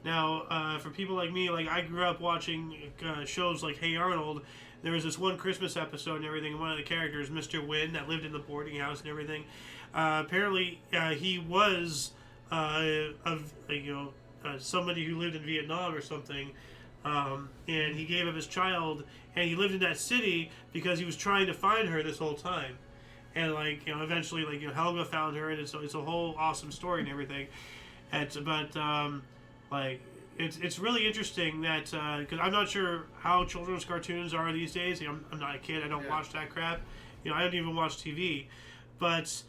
Speaker 1: Now, for people like me, like I grew up watching shows like Hey Arnold. There was this one Christmas episode and everything, and one of the characters, Mr. Wynn, that lived in the boarding house and everything. Apparently, he was somebody who lived in Vietnam or something, and he gave up his child, and he lived in that city because he was trying to find her this whole time. And eventually, Helga found her, and it's a whole awesome story and everything. It's really interesting that because I'm not sure how children's cartoons are these days. I'm not a kid. I don't watch that crap. I don't even watch TV. But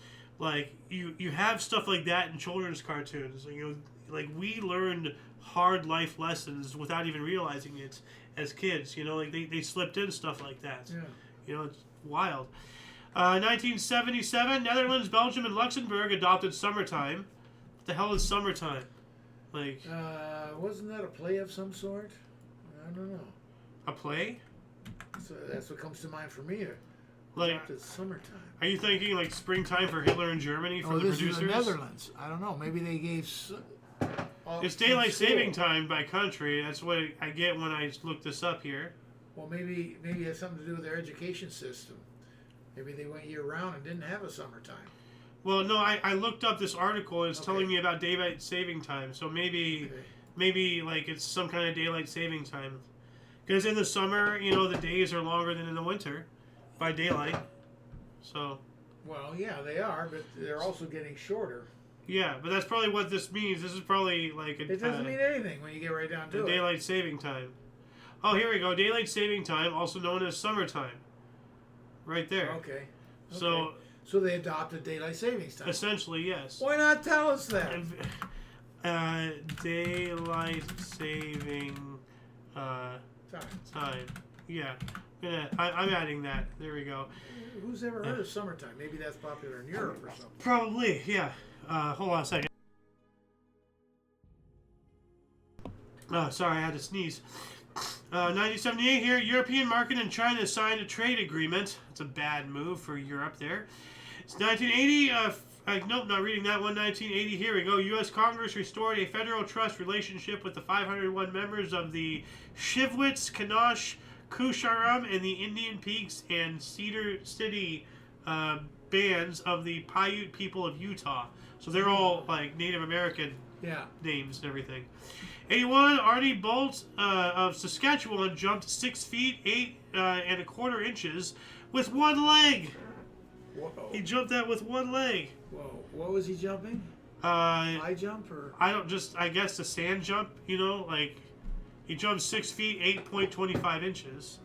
Speaker 1: you have stuff like that in children's cartoons. We learned hard life lessons without even realizing it as kids. They slipped in stuff like that.
Speaker 2: Yeah.
Speaker 1: It's wild. 1977, Netherlands, Belgium, and Luxembourg adopted summertime. What the hell is summertime?
Speaker 2: Wasn't that a play of some sort? I don't know.
Speaker 1: A play?
Speaker 2: So that's what comes to mind for me.
Speaker 1: Like,
Speaker 2: it's summertime.
Speaker 1: Are you thinking like springtime for Hitler in Germany for the
Speaker 2: this
Speaker 1: producers?
Speaker 2: is the Netherlands. I don't know. Maybe they gave.
Speaker 1: It's daylight saving time by country. That's what I get when I look this up here.
Speaker 2: Well, maybe it has something to do with their education system. Maybe they went year round and didn't have a summertime.
Speaker 1: Well, no, I looked up this article. It's telling me about daylight saving time. So maybe like it's some kind of daylight saving time. Because in the summer, the days are longer than in the winter by daylight. So.
Speaker 2: Well, yeah, they are, but they're also getting shorter.
Speaker 1: Yeah, but that's probably what this means. This is probably like
Speaker 2: it doesn't mean anything when you get right down to it.
Speaker 1: Daylight saving time. Oh, here we go. Daylight saving time, also known as summertime. Right there.
Speaker 2: Okay.
Speaker 1: So
Speaker 2: they adopted daylight savings time.
Speaker 1: Essentially, yes.
Speaker 2: Why not tell us that?
Speaker 1: Daylight saving time. Yeah. I'm adding that. There we go.
Speaker 2: Who's ever heard of summertime? Maybe that's popular in Europe or something.
Speaker 1: Probably, yeah. Hold on a second. Oh, sorry, I had to sneeze. 1978 here, European market and China signed a trade agreement. It's a bad move for Europe there. It's 1980. Nope, not reading that one. 1980. Here we go. U.S. Congress restored a federal trust relationship with the 501 members of the Shivwits, Kanosh, Kusharam, and the Indian Peaks and Cedar City bands of the Paiute people of Utah. So they're all like Native American names and everything. 81, Arnie Bolt of Saskatchewan jumped 6 feet 8.25 inches with one leg.
Speaker 2: Whoa.
Speaker 1: He jumped that with one leg.
Speaker 2: Whoa. What was he jumping? High jump or?
Speaker 1: I guess the sand jump, like he jumped 6 feet 8.25 inches.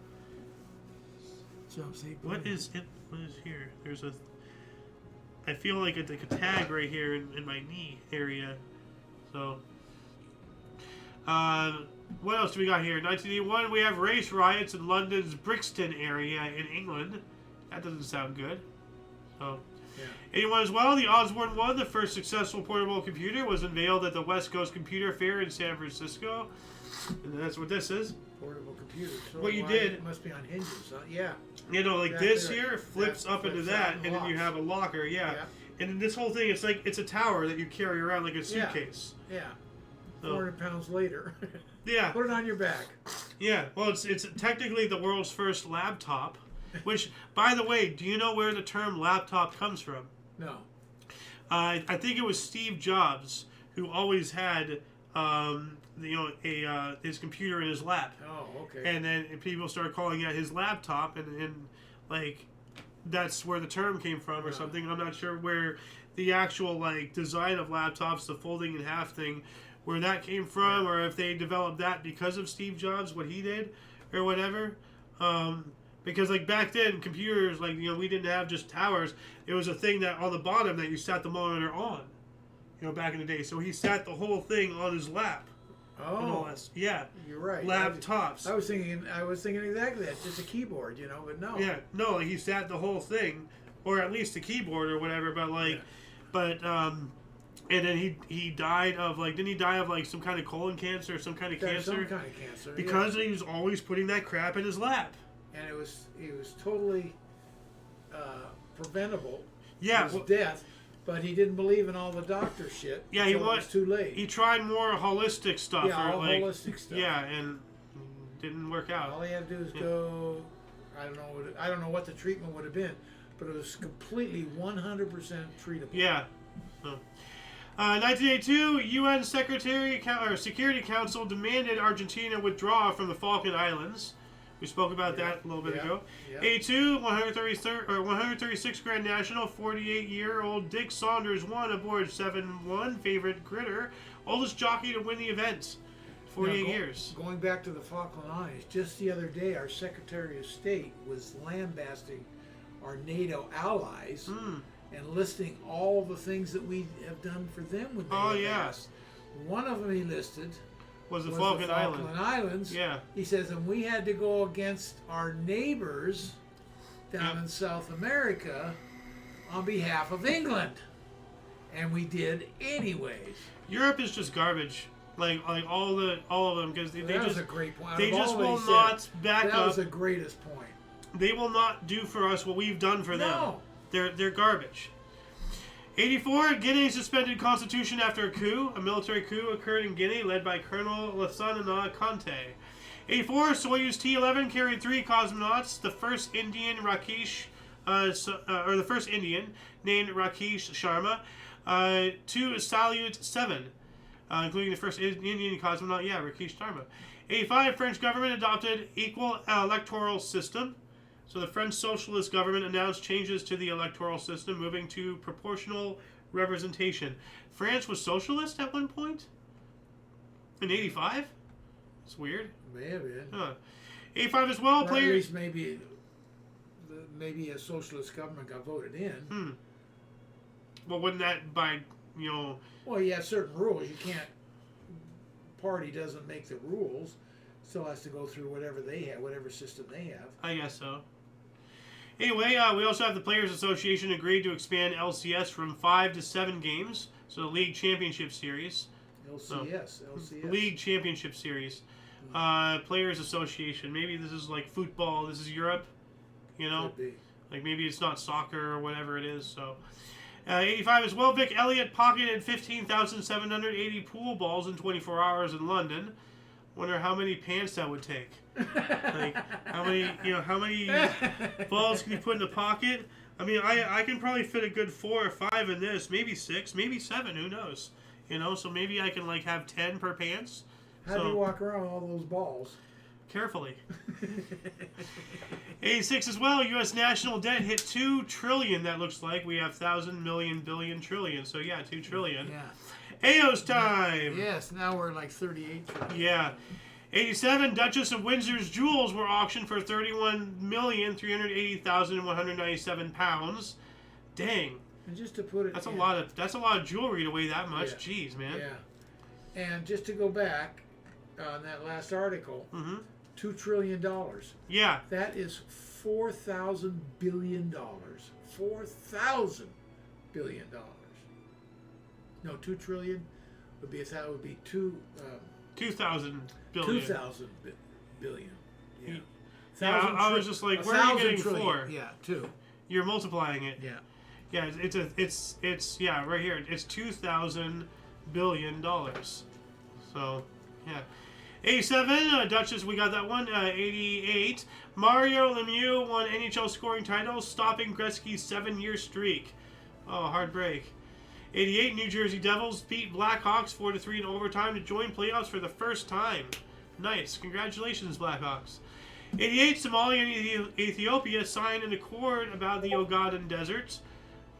Speaker 2: Jumps 8.
Speaker 1: What is it? What is here? There's I feel like it's like a tag right here in my knee area. So. What else do we got here? 1981, we have race riots in London's Brixton area in England. That doesn't sound good. So, 81 as well, the Osborne 1, the first successful portable computer, was unveiled at the West Coast Computer Fair in San Francisco. And that's what this is.
Speaker 2: Portable computer. So
Speaker 1: what you did.
Speaker 2: It must be on hinges, huh? Yeah.
Speaker 1: This here flips up into that, and then you have a locker, yeah. And then this whole thing, it's a tower that you carry around like a suitcase.
Speaker 2: Yeah. 400 pounds later.
Speaker 1: Yeah.
Speaker 2: Put it on your back.
Speaker 1: Yeah. Well, it's technically the world's first laptop, which, by the way, do you know where the term laptop comes from?
Speaker 2: No.
Speaker 1: I think it was Steve Jobs who always had, his computer in his lap.
Speaker 2: Oh, okay.
Speaker 1: And then people started calling it his laptop, and like, that's where the term came from or something. I'm not sure where the actual, like, design of laptops, the folding in half thing, where that came from, or if they developed that because of Steve Jobs, what he did, or whatever. Because, like, back then, computers, like, we didn't have just towers. It was a thing that on the bottom that you sat the monitor on, back in the day. So he sat the whole thing on his lap.
Speaker 2: Oh,
Speaker 1: yeah.
Speaker 2: You're right.
Speaker 1: Laptops.
Speaker 2: I was thinking exactly that, just a keyboard, but no.
Speaker 1: Yeah, no, like, he sat the whole thing, or at least the keyboard or whatever, but, like, and then he died of, like, didn't he die of, like, some kind of colon cancer or some kind of cancer?
Speaker 2: Some kind of cancer.
Speaker 1: Because he was always putting that crap in his lap.
Speaker 2: And it was totally preventable.
Speaker 1: Yeah.
Speaker 2: His death, but he didn't believe in all the doctor shit.
Speaker 1: Yeah,
Speaker 2: it was too late.
Speaker 1: He tried more holistic stuff.
Speaker 2: Yeah, holistic stuff.
Speaker 1: Yeah, and didn't work out.
Speaker 2: All he had to do is go. I don't know what the treatment would have been, but it was completely 100% treatable.
Speaker 1: Yeah. 1982, UN Security Council demanded Argentina withdraw from the Falkland Islands. We spoke about that a little bit ago. 82, 136 Grand National, 48-year-old Dick Saunders won aboard 7-1 favorite Critter, oldest jockey to win the event. 48 years.
Speaker 2: Going back to the Falkland Islands, just the other day, our Secretary of State was lambasting our NATO allies and listing all the things that we have done for them when they asked. One of them he listed
Speaker 1: was the Falkland
Speaker 2: Islands.
Speaker 1: Yeah.
Speaker 2: He says, and we had to go against our neighbors down in South America on behalf of England. And we did anyways.
Speaker 1: Europe is just garbage. Like all of them, because they
Speaker 2: that
Speaker 1: just
Speaker 2: was a great point.
Speaker 1: They just will not back up.
Speaker 2: That was the greatest point.
Speaker 1: They will not do for us what we've done for them.
Speaker 2: No.
Speaker 1: They're garbage. 84, Guinea suspended constitution after a coup. A military coup occurred in Guinea, led by Colonel Lassana Conte. 84, Soyuz T-11 carried 3 cosmonauts. The first Indian the first Indian named Rakesh Sharma, to Salyut 7, including the first Indian cosmonaut. Yeah, Rakesh Sharma. 85, French government adopted equal electoral system. So the French socialist government announced changes to the electoral system, moving to proportional representation. France was socialist at one point? In 85? It's weird.
Speaker 2: May have been.
Speaker 1: 85 as well.
Speaker 2: Or at least maybe a socialist government got voted in.
Speaker 1: Well, wouldn't that by,
Speaker 2: Well, you have certain rules. You can't... Party doesn't make the rules. Still has to go through whatever they have, whatever system they have.
Speaker 1: I guess so. Anyway, we also have the Players Association agreed to expand LCS from 5 to 7 games. So the League Championship Series.
Speaker 2: LCS.
Speaker 1: League Championship Series. Players Association. Maybe this is like football. This is Europe.
Speaker 2: Could be.
Speaker 1: Like maybe it's not soccer or whatever it is. So, 85 as well. Vic Elliott pocketed 15,780 pool balls in 24 hours in London. Wonder how many pants that would take. Like how many balls can you put in a pocket? I mean, I can probably fit a good 4 or 5 in this, maybe 6, maybe 7. Who knows? So maybe I can like have 10 per pants.
Speaker 2: How do you walk around with all those balls?
Speaker 1: Carefully. 86 as well. U.S. national debt hit 2 trillion. That looks like we have 1,000 million billion trillion. So yeah, 2 trillion.
Speaker 2: Yeah.
Speaker 1: Ayo's time.
Speaker 2: Yes. Now we're like 38 trillion.
Speaker 1: Yeah. 87, Duchess of Windsor's jewels were auctioned for 31,380,197 pounds. Dang.
Speaker 2: And just to put it,
Speaker 1: that's a lot of jewelry to weigh that much. Yeah. Jeez, man.
Speaker 2: Yeah. And just to go back on that last article, $2 trillion.
Speaker 1: Yeah.
Speaker 2: That is $4,000 billion. $4,000 billion. No, 2 trillion would be 2,000 billion. 2,000 billion. Yeah.
Speaker 1: Yeah, I was just like, where are you getting
Speaker 2: trillion.
Speaker 1: 4?
Speaker 2: Yeah, 2.
Speaker 1: You're multiplying it.
Speaker 2: Yeah.
Speaker 1: Yeah, it's yeah, right here. It's $2,000 billion. So, yeah. 87, Duchess, we got that one. 88, Mario Lemieux won NHL scoring title, stopping Gretzky's 7-year streak. Oh, hard break. 88, New Jersey Devils beat Blackhawks 4-3 in overtime to join playoffs for the first time. Nice. Congratulations, Blackhawks. 88, Somalia and Ethiopia signed an accord about the Ogaden Desert.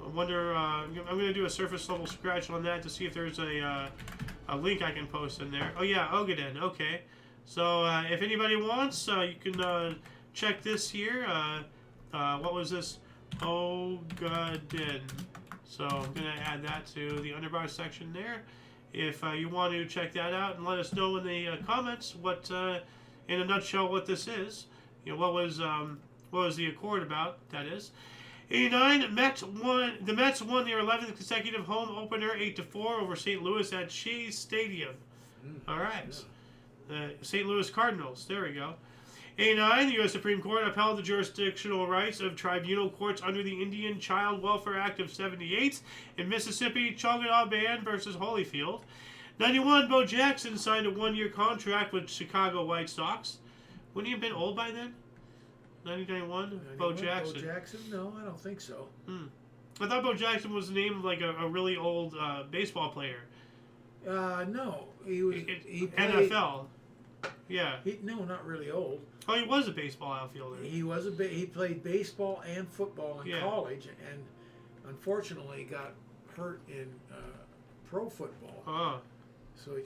Speaker 1: I wonder, I'm going to do a surface level scratch on that to see if there's a link I can post in there. Oh yeah, Ogaden, okay. So if anybody wants, you can check this here. What was this? Ogaden. So I'm going to add that to the underbar section there. If you want to check that out and let us know in the comments what, in a nutshell, what this is. What was the accord about, that is. 89, the Mets won their 11th consecutive home opener 8-4 over St. Louis at Shea Stadium. All right. St. Louis Cardinals. There we go. 89, the U.S. Supreme Court upheld the jurisdictional rights of tribunal courts under the Indian Child Welfare Act of 78 in Mississippi, Choctaw Band versus Holyfield. 91, Bo Jackson signed a 1-year contract with Chicago White Sox. Wouldn't he have been old by then? 1991? Bo Jackson.
Speaker 2: Bo Jackson? No, I don't think so.
Speaker 1: I thought Bo Jackson was the name of like a really old baseball player.
Speaker 2: No. He played,
Speaker 1: NFL. Yeah.
Speaker 2: No, not really old.
Speaker 1: Oh, he was a baseball outfielder.
Speaker 2: He was he played baseball and football in college, and unfortunately got hurt in pro football.
Speaker 1: Oh.
Speaker 2: So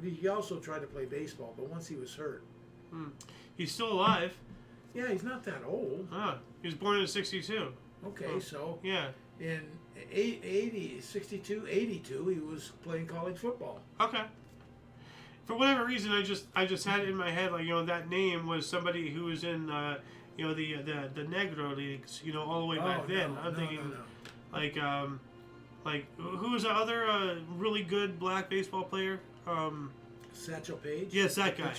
Speaker 2: he also tried to play baseball, but once he was hurt.
Speaker 1: He's still alive.
Speaker 2: Yeah, he's not that old.
Speaker 1: He was born in 62.
Speaker 2: Okay, so
Speaker 1: yeah,
Speaker 2: in 62, 82, he was playing college football.
Speaker 1: Okay. For whatever reason, I just had it in my head like that name was somebody who was in the Negro leagues all the way back then. I'm thinking like who was the other really good black baseball player?
Speaker 2: Satchel Paige.
Speaker 1: Yes, that guy.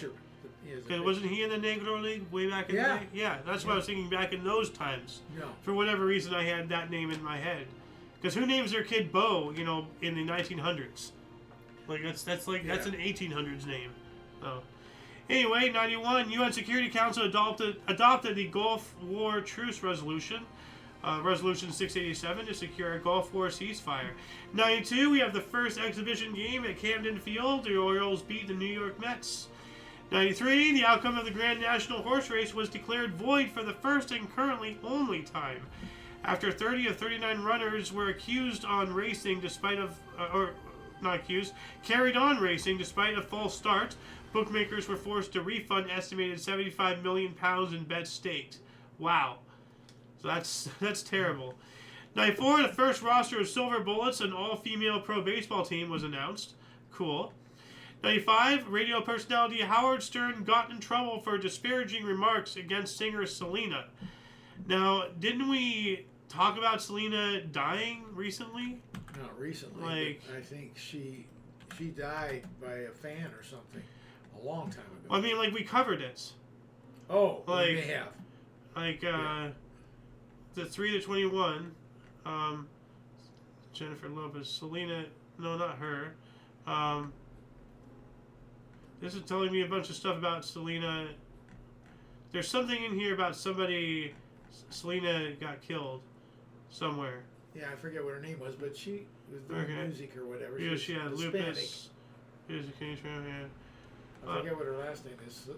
Speaker 1: Because wasn't he in the Negro League way back in the day? Yeah, that's what I was thinking back in those times.
Speaker 2: No.
Speaker 1: For whatever reason, I had that name in my head. Because who names their kid Bo, in the 1900s? Like, that's an 1800s name. Oh. Anyway, 91, UN Security Council adopted the Gulf War Truce Resolution. Resolution 687 to secure a Gulf War ceasefire. 92, we have the first exhibition game at Camden Field. The Orioles beat the New York Mets. 93, the outcome of the Grand National Horse Race was declared void for the first and currently only time. After 30 of 39 runners were carried on racing despite a false start, bookmakers were forced to refund estimated £75 million in bets staked. Wow. So that's terrible. 94, the first roster of Silver Bullets, an all-female pro baseball team, was announced. Cool. 95, radio personality Howard Stern got in trouble for disparaging remarks against singer Selena. Now, didn't we talk about Selena dying recently?
Speaker 2: Not recently. I think she died by a fan or something a long time ago.
Speaker 1: Well, I mean, we covered it.
Speaker 2: Oh, we may have. The 3 to 21, Jennifer Lopez, Selena, no, not her. This is telling me a bunch of stuff about Selena. There's something in here about Selena got killed somewhere. Yeah, I forget what her name was, but she was doing music or whatever.
Speaker 1: Yeah, she had lupus. I forget
Speaker 2: what her last name is.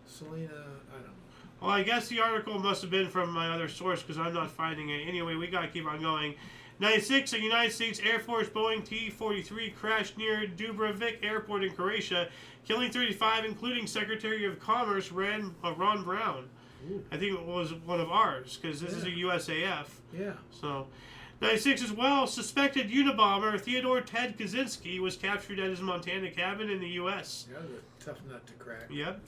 Speaker 2: Selena, I don't know.
Speaker 1: Well, I guess the article must have been from my other source because I'm not finding it. Anyway, we got to keep on going. 96, a United States Air Force Boeing T-43 crashed near Dubrovnik Airport in Croatia, killing 35, including Secretary of Commerce Ron Brown. Ooh. I think it was one of ours because this is a USAF.
Speaker 2: Yeah.
Speaker 1: So, 96 as well, suspected Unabomber Theodore Ted Kaczynski was captured at his Montana cabin in the U.S.
Speaker 2: Yeah, that was a tough nut to crack.
Speaker 1: Yep.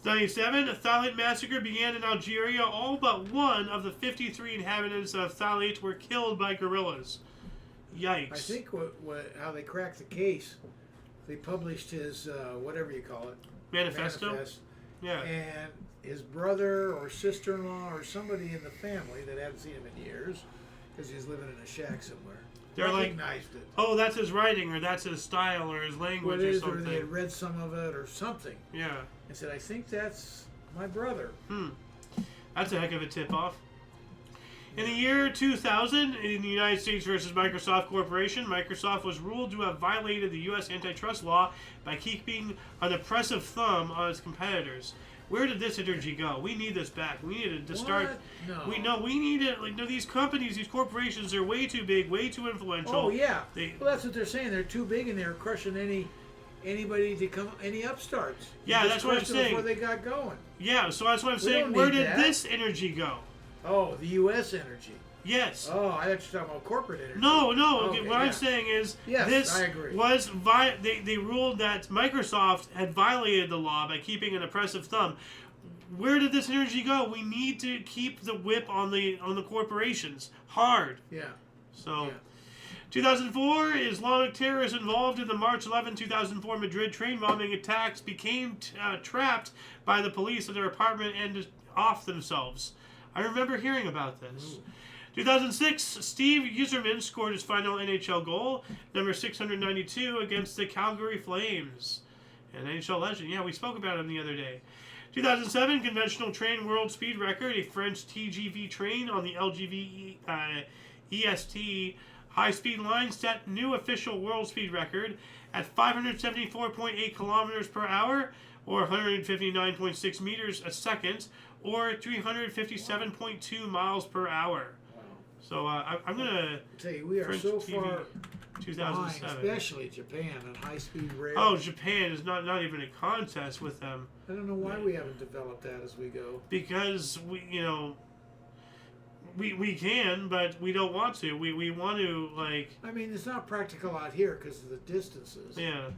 Speaker 1: 97, a Thalite massacre began in Algeria. All but one of the 53 inhabitants of Thalite were killed by guerrillas. Yikes.
Speaker 2: I think how they cracked the case, they published his, whatever you call it.
Speaker 1: Manifesto? Yeah.
Speaker 2: And his brother or sister-in-law or somebody in the family that hadn't seen him in years, because he's living in a shack somewhere, recognized it.
Speaker 1: Oh, that's his writing, or that's his style, or his language, or something.
Speaker 2: Or they had read some of it, or something.
Speaker 1: Yeah.
Speaker 2: And said, I think that's my brother.
Speaker 1: That's a heck of a tip-off. In the year 2000, in the United States versus Microsoft Corporation, Microsoft was ruled to have violated the U.S. antitrust law by keeping an oppressive thumb on its competitors. Where did this energy go? We need this back. We needed to start.
Speaker 2: No.
Speaker 1: We need it. These companies, these corporations, are way too big, way too influential.
Speaker 2: Oh yeah. Well, that's what they're saying. They're too big, and they're crushing anybody to come, any upstarts.
Speaker 1: Yeah, that's what I'm saying.
Speaker 2: Before they got going.
Speaker 1: Yeah, so that's what I'm saying. Where did this energy go?
Speaker 2: Oh, the U.S. energy.
Speaker 1: Yes.
Speaker 2: Oh, I thought you were talking about corporate energy.
Speaker 1: No. Okay, what I'm saying is, this
Speaker 2: I agree.
Speaker 1: was they ruled that Microsoft had violated the law by keeping an oppressive thumb. Where did this energy go? We need to keep the whip on the corporations hard.
Speaker 2: Yeah.
Speaker 1: So, 2004, Islamic terrorists involved in the March 11, 2004 Madrid train bombing attacks became trapped by the police at their apartment and off themselves. I remember hearing about this. 2006, Steve Yzerman scored his final NHL goal, number 692, against the Calgary Flames. An NHL legend. Yeah, we spoke about him the other day. 2007, conventional train world speed record. A French TGV train on the LGV EST high-speed line set new official world speed record at 574.8 kilometers per hour, or 159.6 meters a second, or 357.2 miles per hour.
Speaker 2: Wow.
Speaker 1: So I'm going to
Speaker 2: tell you, we are
Speaker 1: French
Speaker 2: so
Speaker 1: TV,
Speaker 2: far
Speaker 1: 2007.
Speaker 2: behind, especially Japan and high-speed rail.
Speaker 1: Oh, Japan is not even a contest with them.
Speaker 2: I don't know why we haven't developed that as we go.
Speaker 1: Because we can, but we don't want to. We want to,
Speaker 2: I mean, it's not practical out here because of the distances.
Speaker 1: Yeah.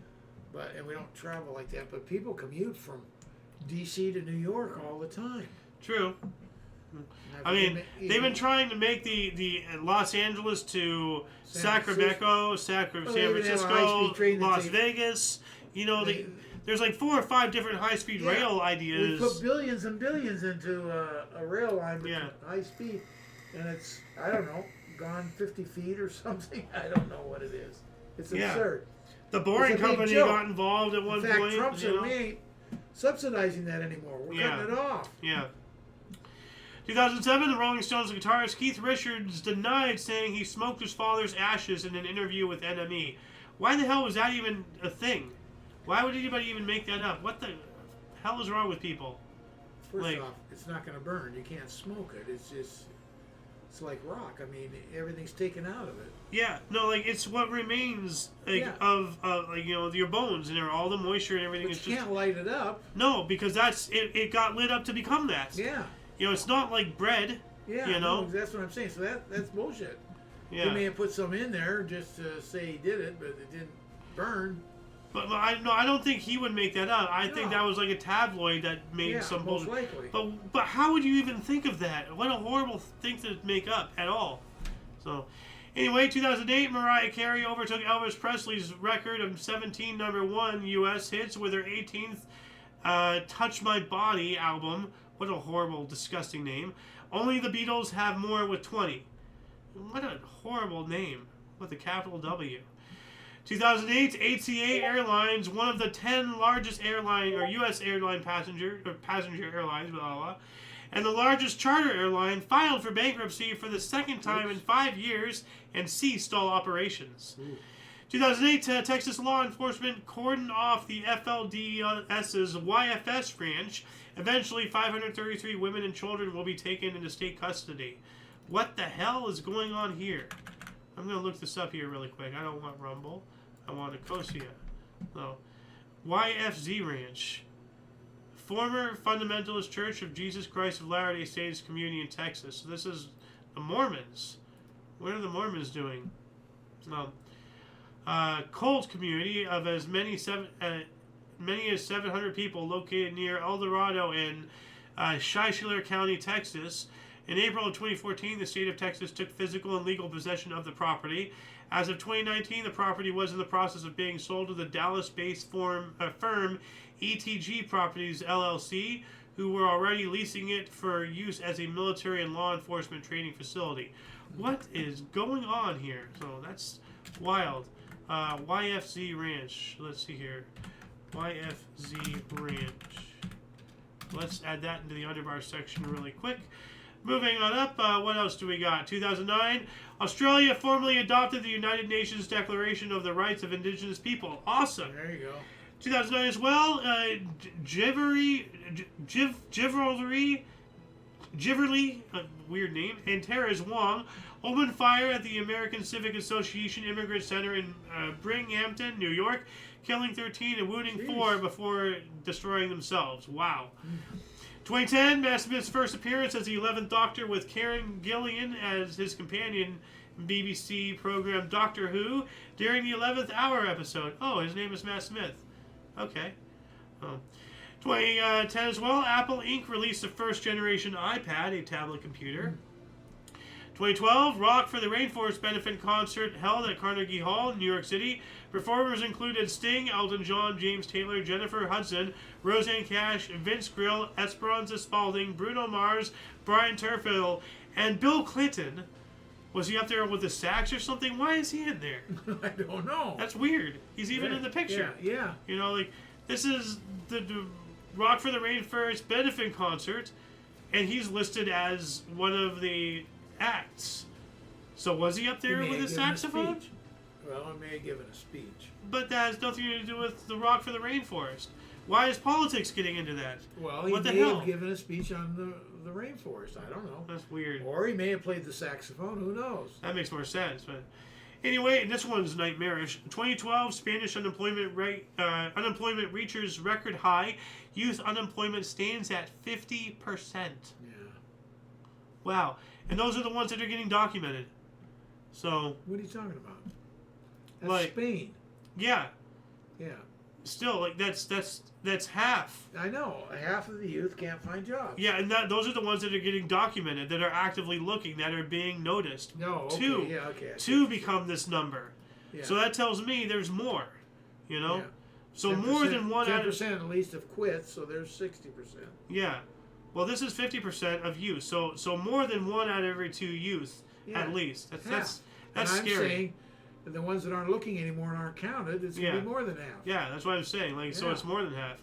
Speaker 2: And we don't travel like that. But people commute from D.C. to New York all the time.
Speaker 1: True. I mean, they've been trying to make the Los Angeles to Sacramento, San Francisco, Las Vegas. there's like 4 or 5 different high-speed rail ideas.
Speaker 2: We put billions and billions into a rail line with high speed, and it's, I don't know, gone 50 feet or something. I don't know what it is. It's absurd.
Speaker 1: The Boring Company got involved at one point.
Speaker 2: In fact, Trump said, we ain't subsidizing that anymore. We're cutting it off.
Speaker 1: Yeah. 2007, the Rolling Stones guitarist Keith Richards denied saying he smoked his father's ashes in an interview with NME. Why the hell was that even a thing? Why would anybody even make that up? What the hell is wrong with people?
Speaker 2: First off, it's not going to burn. You can't smoke it. It's just, it's like rock. I mean, everything's taken out of it.
Speaker 1: Yeah, no, like it's what remains of like, you know, your bones and all the moisture and everything.
Speaker 2: But you can't light it up.
Speaker 1: No, because that's it got lit up to become that.
Speaker 2: Yeah.
Speaker 1: You know, it's not like bread.
Speaker 2: Yeah,
Speaker 1: you know,
Speaker 2: no, that's what I'm saying. So that's bullshit.
Speaker 1: Yeah.
Speaker 2: He may have put some in there just to say he did it, but it didn't burn.
Speaker 1: But I don't think he would make that up. I think that was like a tabloid that made some bullshit.
Speaker 2: Most likely.
Speaker 1: But how would you even think of that? What a horrible thing to make up at all. So, anyway, 2008, Mariah Carey overtook Elvis Presley's record of 17 #1 U.S. hits with her 18th "Touch My Body" album. What a horrible, disgusting name. Only the Beatles have more with 20. What a horrible name with a capital W. 2008, HCA Airlines, one of the 10 largest airline or U.S. airline passenger airlines, blah, blah, blah, and the largest charter airline, filed for bankruptcy for the second time in 5 years and ceased all operations. 2008, Texas law enforcement cordoned off the FLDS's YFS branch. Eventually, 533 women and children will be taken into state custody. What the hell is going on here? I'm going to look this up here really quick. I don't want Rumble. I want Nicosia. No. YFZ Ranch. Former Fundamentalist Church of Jesus Christ of Latter-day Saints community in Texas. So this is the Mormons. What are the Mormons doing? Cult community of as many as 700 people located near El Dorado in Schuyler County, Texas. In April of 2014, the state of Texas took physical and legal possession of the property. As of 2019, the property was in the process of being sold to the Dallas-based firm ETG Properties, LLC, who were already leasing it for use as a military and law enforcement training facility. What is going on here? So that's wild. YFZ Ranch. Let's see here. YFZ Ranch. Let's add that into the underbar section really quick. Moving on up, what else do we got? 2009, Australia formally adopted the United Nations Declaration of the Rights of Indigenous People. Awesome.
Speaker 2: There you go.
Speaker 1: 2009 as well, Giverly, weird name, and Terrace Wong opened fire at the American Civic Association Immigrant Center in Binghamton, New York, killing 13 and wounding 4 before destroying themselves. Wow. 2010, Matt Smith's first appearance as the 11th Doctor with Karen Gillan as his companion, BBC program Doctor Who, during the 11th Hour episode. Oh, his name is Matt Smith. Okay. 2010 as well, Apple Inc. released the first generation iPad, a tablet computer. 2012, Rock for the Rainforest benefit concert held at Carnegie Hall, New York City. Performers included Sting, Elton John, James Taylor, Jennifer Hudson, Roseanne Cash, Vince Gill, Esperanza Spalding, Bruno Mars, Brian Turfill, and Bill Clinton. Was he up there with the sax or something? Why is he in there?
Speaker 2: I don't know.
Speaker 1: That's weird. He's even in the picture.
Speaker 2: Yeah.
Speaker 1: You know, like, this is the Rock for the Rainforest benefit concert, and he's listed as one of the acts. So was he up there with a saxophone?
Speaker 2: Well, I may have given a speech.
Speaker 1: But that has nothing to do with the Rock for the Rainforest. Why is politics getting into that?
Speaker 2: Well, he may have given a speech on the rainforest. I don't know.
Speaker 1: That's weird.
Speaker 2: Or he may have played the saxophone. Who knows?
Speaker 1: That makes more sense. But anyway, this one's nightmarish. 2012, Spanish unemployment reaches record high. Youth unemployment stands at 50%.
Speaker 2: Yeah.
Speaker 1: Wow. And those are the ones that are getting documented. So.
Speaker 2: What are you talking about? That's Spain.
Speaker 1: Yeah.
Speaker 2: Yeah.
Speaker 1: Still, like that's half.
Speaker 2: I know. Half of the youth can't find jobs.
Speaker 1: Yeah, and those are the ones that are getting documented, that are actively looking, that are being noticed.
Speaker 2: No, okay.
Speaker 1: To become this number.
Speaker 2: Yeah.
Speaker 1: So that tells me there's more. You know? So more than one out of
Speaker 2: 10% at least have quit, so there's 60%.
Speaker 1: Yeah. Well, this is 50% of youth. So more than one out of every 2 youth, at least. That's
Speaker 2: and I'm
Speaker 1: scary.
Speaker 2: saying the ones that aren't looking anymore and aren't counted, it's going to be more than half.
Speaker 1: Yeah, that's what I'm saying. Like, so it's more than half.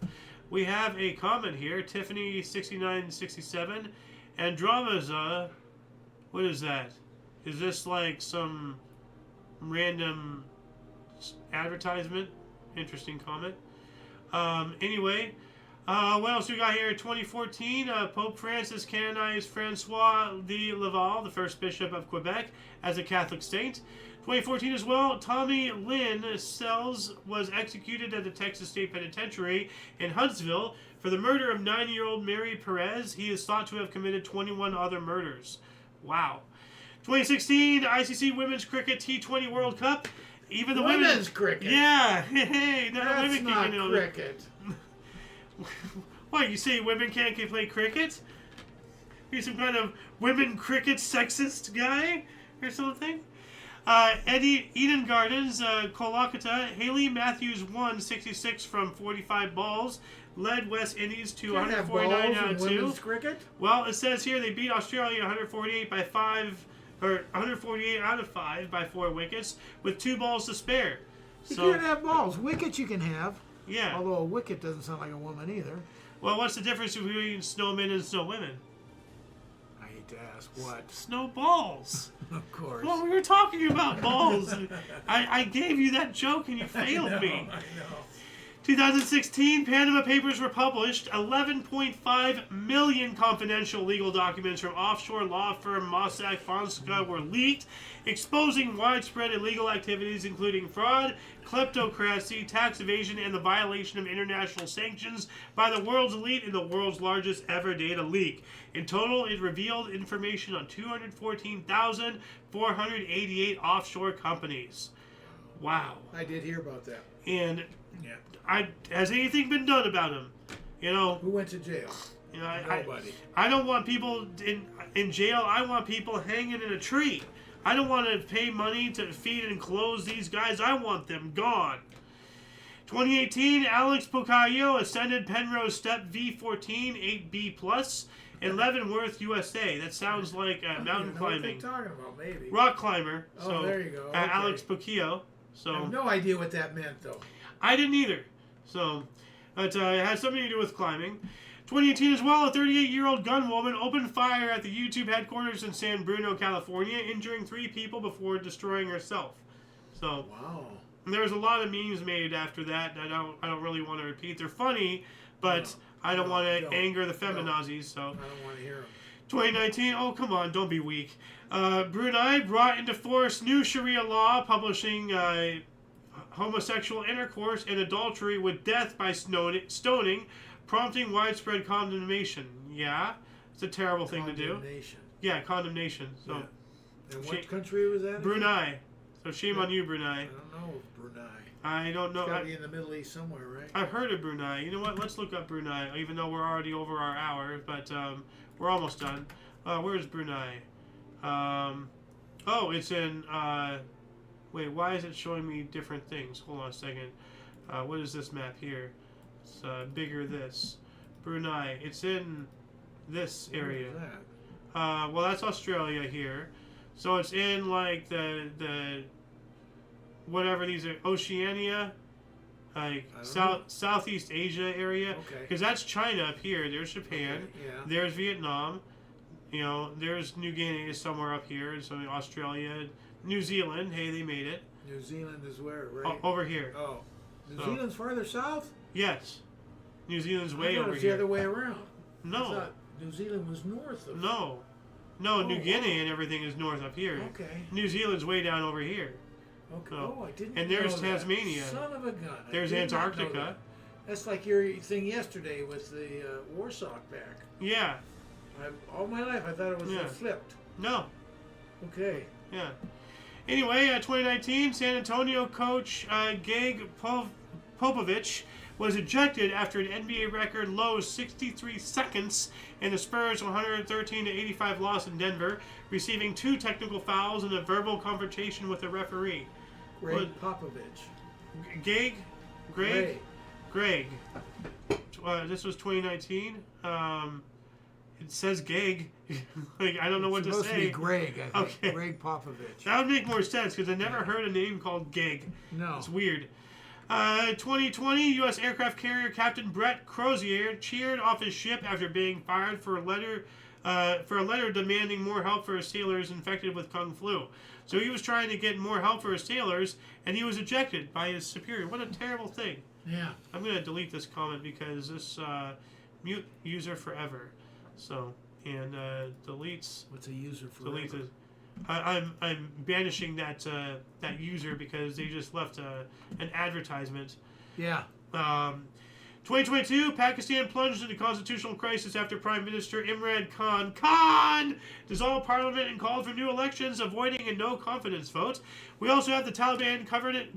Speaker 1: We have a comment here, Tiffany6967, Andromeda. What is that? Is this like some random advertisement? Interesting comment. Anyway, what else we got here? 2014, Pope Francis canonized Francois de Laval, the first bishop of Quebec, as a Catholic saint. 2014 as well, Tommy Lynn Sells was executed at the Texas State Penitentiary in Huntsville for the murder of 9-year-old Mary Perez. He is thought to have committed 21 other murders. Wow. 2016, ICC Women's Cricket T20 World Cup. Even the
Speaker 2: women's cricket.
Speaker 1: Yeah. Hey,
Speaker 2: that's
Speaker 1: women
Speaker 2: not
Speaker 1: can
Speaker 2: cricket.
Speaker 1: What, you say women can't play cricket? You're some kind of women cricket sexist guy or something? Eden Gardens, Kolkata, Haley Matthews won 66 from 45 balls, led West Indies to 149 out of 2.
Speaker 2: Women's cricket?
Speaker 1: Well, it says here they beat Australia 148 by 5, or 148 out of 5 by 4 wickets with 2 balls to spare.
Speaker 2: You can't have balls. Wickets you can have.
Speaker 1: Yeah.
Speaker 2: Although a wicket doesn't sound like a woman either.
Speaker 1: Well, what's the difference between snowmen and snowwomen?
Speaker 2: I hate to ask what.
Speaker 1: Snowballs.
Speaker 2: Of course.
Speaker 1: Well, we were talking about balls. I gave you that joke and you failed me.
Speaker 2: I know.
Speaker 1: 2016, Panama Papers were published. 11.5 million confidential legal documents from offshore law firm Mossack Fonseca were leaked, exposing widespread illegal activities including fraud, kleptocracy, tax evasion, and the violation of international sanctions by the world's elite in the world's largest ever data leak. In total, it revealed information on 214,488 offshore companies. Wow.
Speaker 2: I did hear about that.
Speaker 1: And has anything been done about him? You know,
Speaker 2: who went to jail?
Speaker 1: You know,
Speaker 2: Nobody.
Speaker 1: I don't want people in jail. I want people hanging in a tree. I don't want to pay money to feed and clothe these guys. I want them gone. 2018, Alex Pocayo ascended Penrose Step V14 8B Plus in Leavenworth, USA. That sounds like mountain climbing.
Speaker 2: What are they talking about? Maybe
Speaker 1: rock climber.
Speaker 2: Oh, there you go. Okay.
Speaker 1: Alex Pocayo. So
Speaker 2: I have no idea what that meant, though.
Speaker 1: I didn't either. So, but it has something to do with climbing. 2018 as well, a 38-year-old gunwoman opened fire at the YouTube headquarters in San Bruno, California, injuring 3 people before destroying herself. So,
Speaker 2: wow.
Speaker 1: There was a lot of memes made after that. I don't really want to repeat. They're funny, but I don't want to anger the feminazis. So, I
Speaker 2: don't want to hear them.
Speaker 1: 2019. Oh, come on, don't be weak. Brunei brought into force new Sharia law, publishing homosexual intercourse and adultery with death by stoning, prompting widespread condemnation. Yeah, it's a terrible thing to do. Yeah, condemnation. So,
Speaker 2: yeah. And what country was that?
Speaker 1: Brunei. So shame on you, Brunei.
Speaker 2: I don't know Brunei.
Speaker 1: I don't know.
Speaker 2: It's got to be in the Middle East somewhere, right?
Speaker 1: I've heard of Brunei. You know what? Let's look up Brunei, even though we're already over our hour, but we're almost done. Where's Brunei? Oh, it's in... wait, why is it showing me different things? Hold on a second. What is this map here? It's bigger this. Brunei. It's in this area.
Speaker 2: Where is that?
Speaker 1: Well, that's Australia here. So it's in like the whatever these are, Oceania, like Southeast Asia area.
Speaker 2: Okay.
Speaker 1: Because that's China up here. There's Japan.
Speaker 2: Okay, yeah.
Speaker 1: There's Vietnam. You know, there's New Guinea somewhere up here. So Australia, New Zealand. Hey, they made it.
Speaker 2: New Zealand is where, right?
Speaker 1: Over here.
Speaker 2: Oh, New Zealand's farther south?
Speaker 1: Yes. New Zealand's way over
Speaker 2: it's
Speaker 1: here.
Speaker 2: the other way around.
Speaker 1: No.
Speaker 2: I thought New Zealand was north of.
Speaker 1: No. No, New Guinea and everything is north up here.
Speaker 2: Okay.
Speaker 1: New Zealand's way down over here.
Speaker 2: Okay.
Speaker 1: So,
Speaker 2: I didn't.
Speaker 1: And there's
Speaker 2: know
Speaker 1: Tasmania.
Speaker 2: That. Son of a gun.
Speaker 1: There's Antarctica.
Speaker 2: That's like your thing yesterday with the Warsaw back.
Speaker 1: Yeah.
Speaker 2: All my life I thought it was flipped.
Speaker 1: No.
Speaker 2: Okay.
Speaker 1: Yeah. Anyway, 2019, San Antonio coach Geg Popovich was ejected after an NBA record low 63 seconds in the Spurs' 113-85 loss in Denver, receiving 2 technical fouls and a verbal confrontation with the referee.
Speaker 2: Greg Popovich.
Speaker 1: Greg? Greg. This was 2019. It says Gig. Like, I don't know what to say.
Speaker 2: It's supposed to be Greg, I think.
Speaker 1: Okay.
Speaker 2: Greg Popovich.
Speaker 1: That would make more sense because I never heard a name called Gig.
Speaker 2: No.
Speaker 1: It's weird. 2020, U.S. aircraft carrier Captain Brett Crozier cheered off his ship after being fired for a letter demanding more help for his sailors infected with Kung flu. So he was trying to get more help for his sailors, and he was ejected by his superior. What a terrible thing.
Speaker 2: Yeah.
Speaker 1: I'm going to delete this comment because this mute user forever. So, and deletes.
Speaker 2: What's a user forever?
Speaker 1: Delete it. I'm banishing that user because they just left an advertisement.
Speaker 2: Yeah.
Speaker 1: 2022, Pakistan plunged into constitutional crisis after Prime Minister Imran Khan dissolved parliament and called for new elections, avoiding a no-confidence vote. We also have the Taliban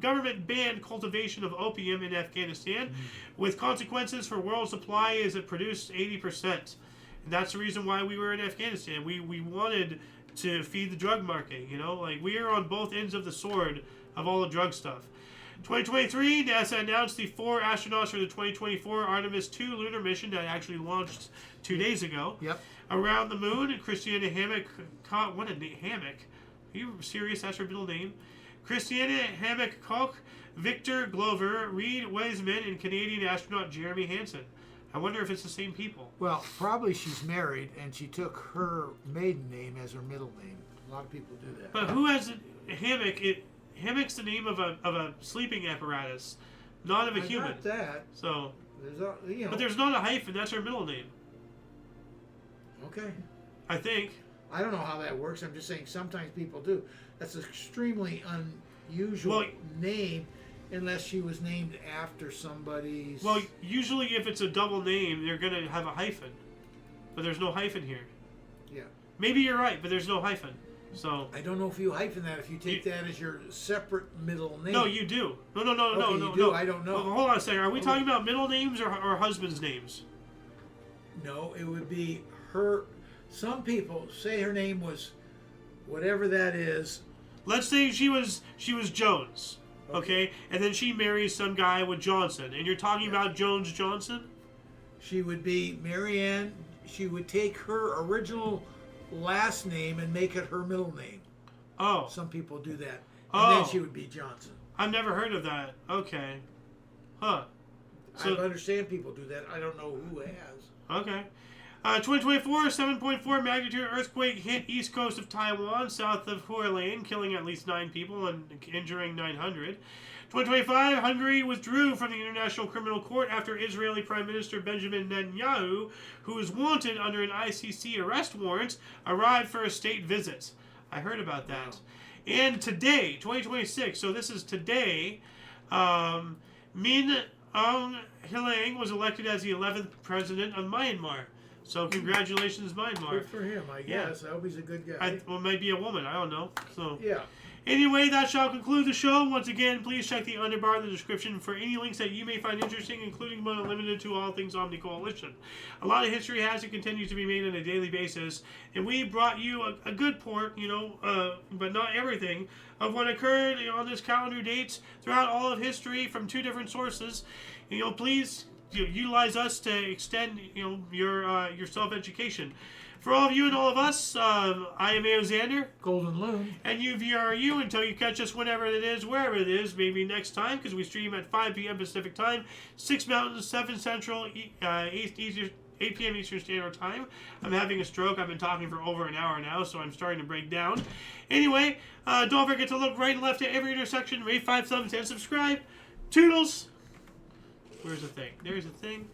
Speaker 1: government banned cultivation of opium in Afghanistan, with consequences for world supply as it produced 80%. And that's the reason why we were in Afghanistan. We wanted to feed the drug market, you know? Like, we are on both ends of the sword of all the drug stuff. 2023, NASA announced the 4 astronauts for the 2024 Artemis 2 lunar mission that actually launched 2 days ago.
Speaker 2: Yep.
Speaker 1: Around the moon, Christiana Hammock. What a Hammock. Are you serious? That's her middle name. Christiana Hammock Koch, Victor Glover, Reed Wiseman, and Canadian astronaut Jeremy Hansen. I wonder if it's the same people.
Speaker 2: Well, probably she's married, and she took her maiden name as her middle name. A lot of people do that.
Speaker 1: But who has a hammock? Hammock's the name of a sleeping apparatus, not of a human.
Speaker 2: Not that.
Speaker 1: So,
Speaker 2: there's a, you know.
Speaker 1: but there's not a hyphen. That's her middle name.
Speaker 2: Okay.
Speaker 1: I think.
Speaker 2: I don't know how that works. I'm just saying sometimes people do. That's an extremely unusual name, unless she was named after somebody's.
Speaker 1: Well, usually if it's a double name, they're gonna have a hyphen, but there's no hyphen here.
Speaker 2: Yeah.
Speaker 1: Maybe you're right, but there's no hyphen. So
Speaker 2: I don't know if you hyphen that. If you take that as your separate middle name.
Speaker 1: no, you do. No.
Speaker 2: You do? I don't know.
Speaker 1: Well, hold on a second. Are we talking about middle names or husband's names?
Speaker 2: No, it would be her. Some people say her name was whatever that is.
Speaker 1: Let's say she was Jones, okay? And then she marries some guy with Johnson, and you're talking about Jones Johnson?
Speaker 2: She would be Marianne. She would take her original last name and make it her middle name.
Speaker 1: Oh.
Speaker 2: Some people do that. And then she would be Johnson.
Speaker 1: I've never heard of that. Okay. Huh.
Speaker 2: So, I understand people do that. I don't know who has.
Speaker 1: Okay. 2024, 7.4 magnitude earthquake hit east coast of Taiwan, south of Hualien, killing at least 9 people and injuring 900. 2025, Hungary withdrew from the International Criminal Court after Israeli Prime Minister Benjamin Netanyahu, who is wanted under an ICC arrest warrant, arrived for a state visit. I heard about that. Wow. And today, 2026, so this is today, Min Aung Hlaing was elected as the 11th president of Myanmar. So congratulations, Myanmar.
Speaker 2: Good for him, I guess. I hope he's a good guy.
Speaker 1: Well, maybe a woman. I don't know. So
Speaker 2: yeah.
Speaker 1: Anyway, that shall conclude the show. Once again, please check the underbar in the description for any links that you may find interesting, including but not limited to all things Omni Coalition. A lot of history has and continues to be made on a daily basis, and we brought you a good port, but not everything, of what occurred on this calendar dates throughout all of history from 2 different sources. Please utilize us to extend your self-education. For all of you and all of us, I am Alexander.
Speaker 2: Golden Loon.
Speaker 1: And you until you catch us whenever it is, wherever it is, maybe next time, because we stream at 5 p.m. Pacific Time, 6 Mountain, 7 Central, 8 p.m. Eastern Standard Time. I'm having a stroke. I've been talking for over an hour now, so I'm starting to break down. Anyway, don't forget to look right and left at every intersection, rate 5 thumbs, and subscribe. Toodles! Where's the thing? There's the thing.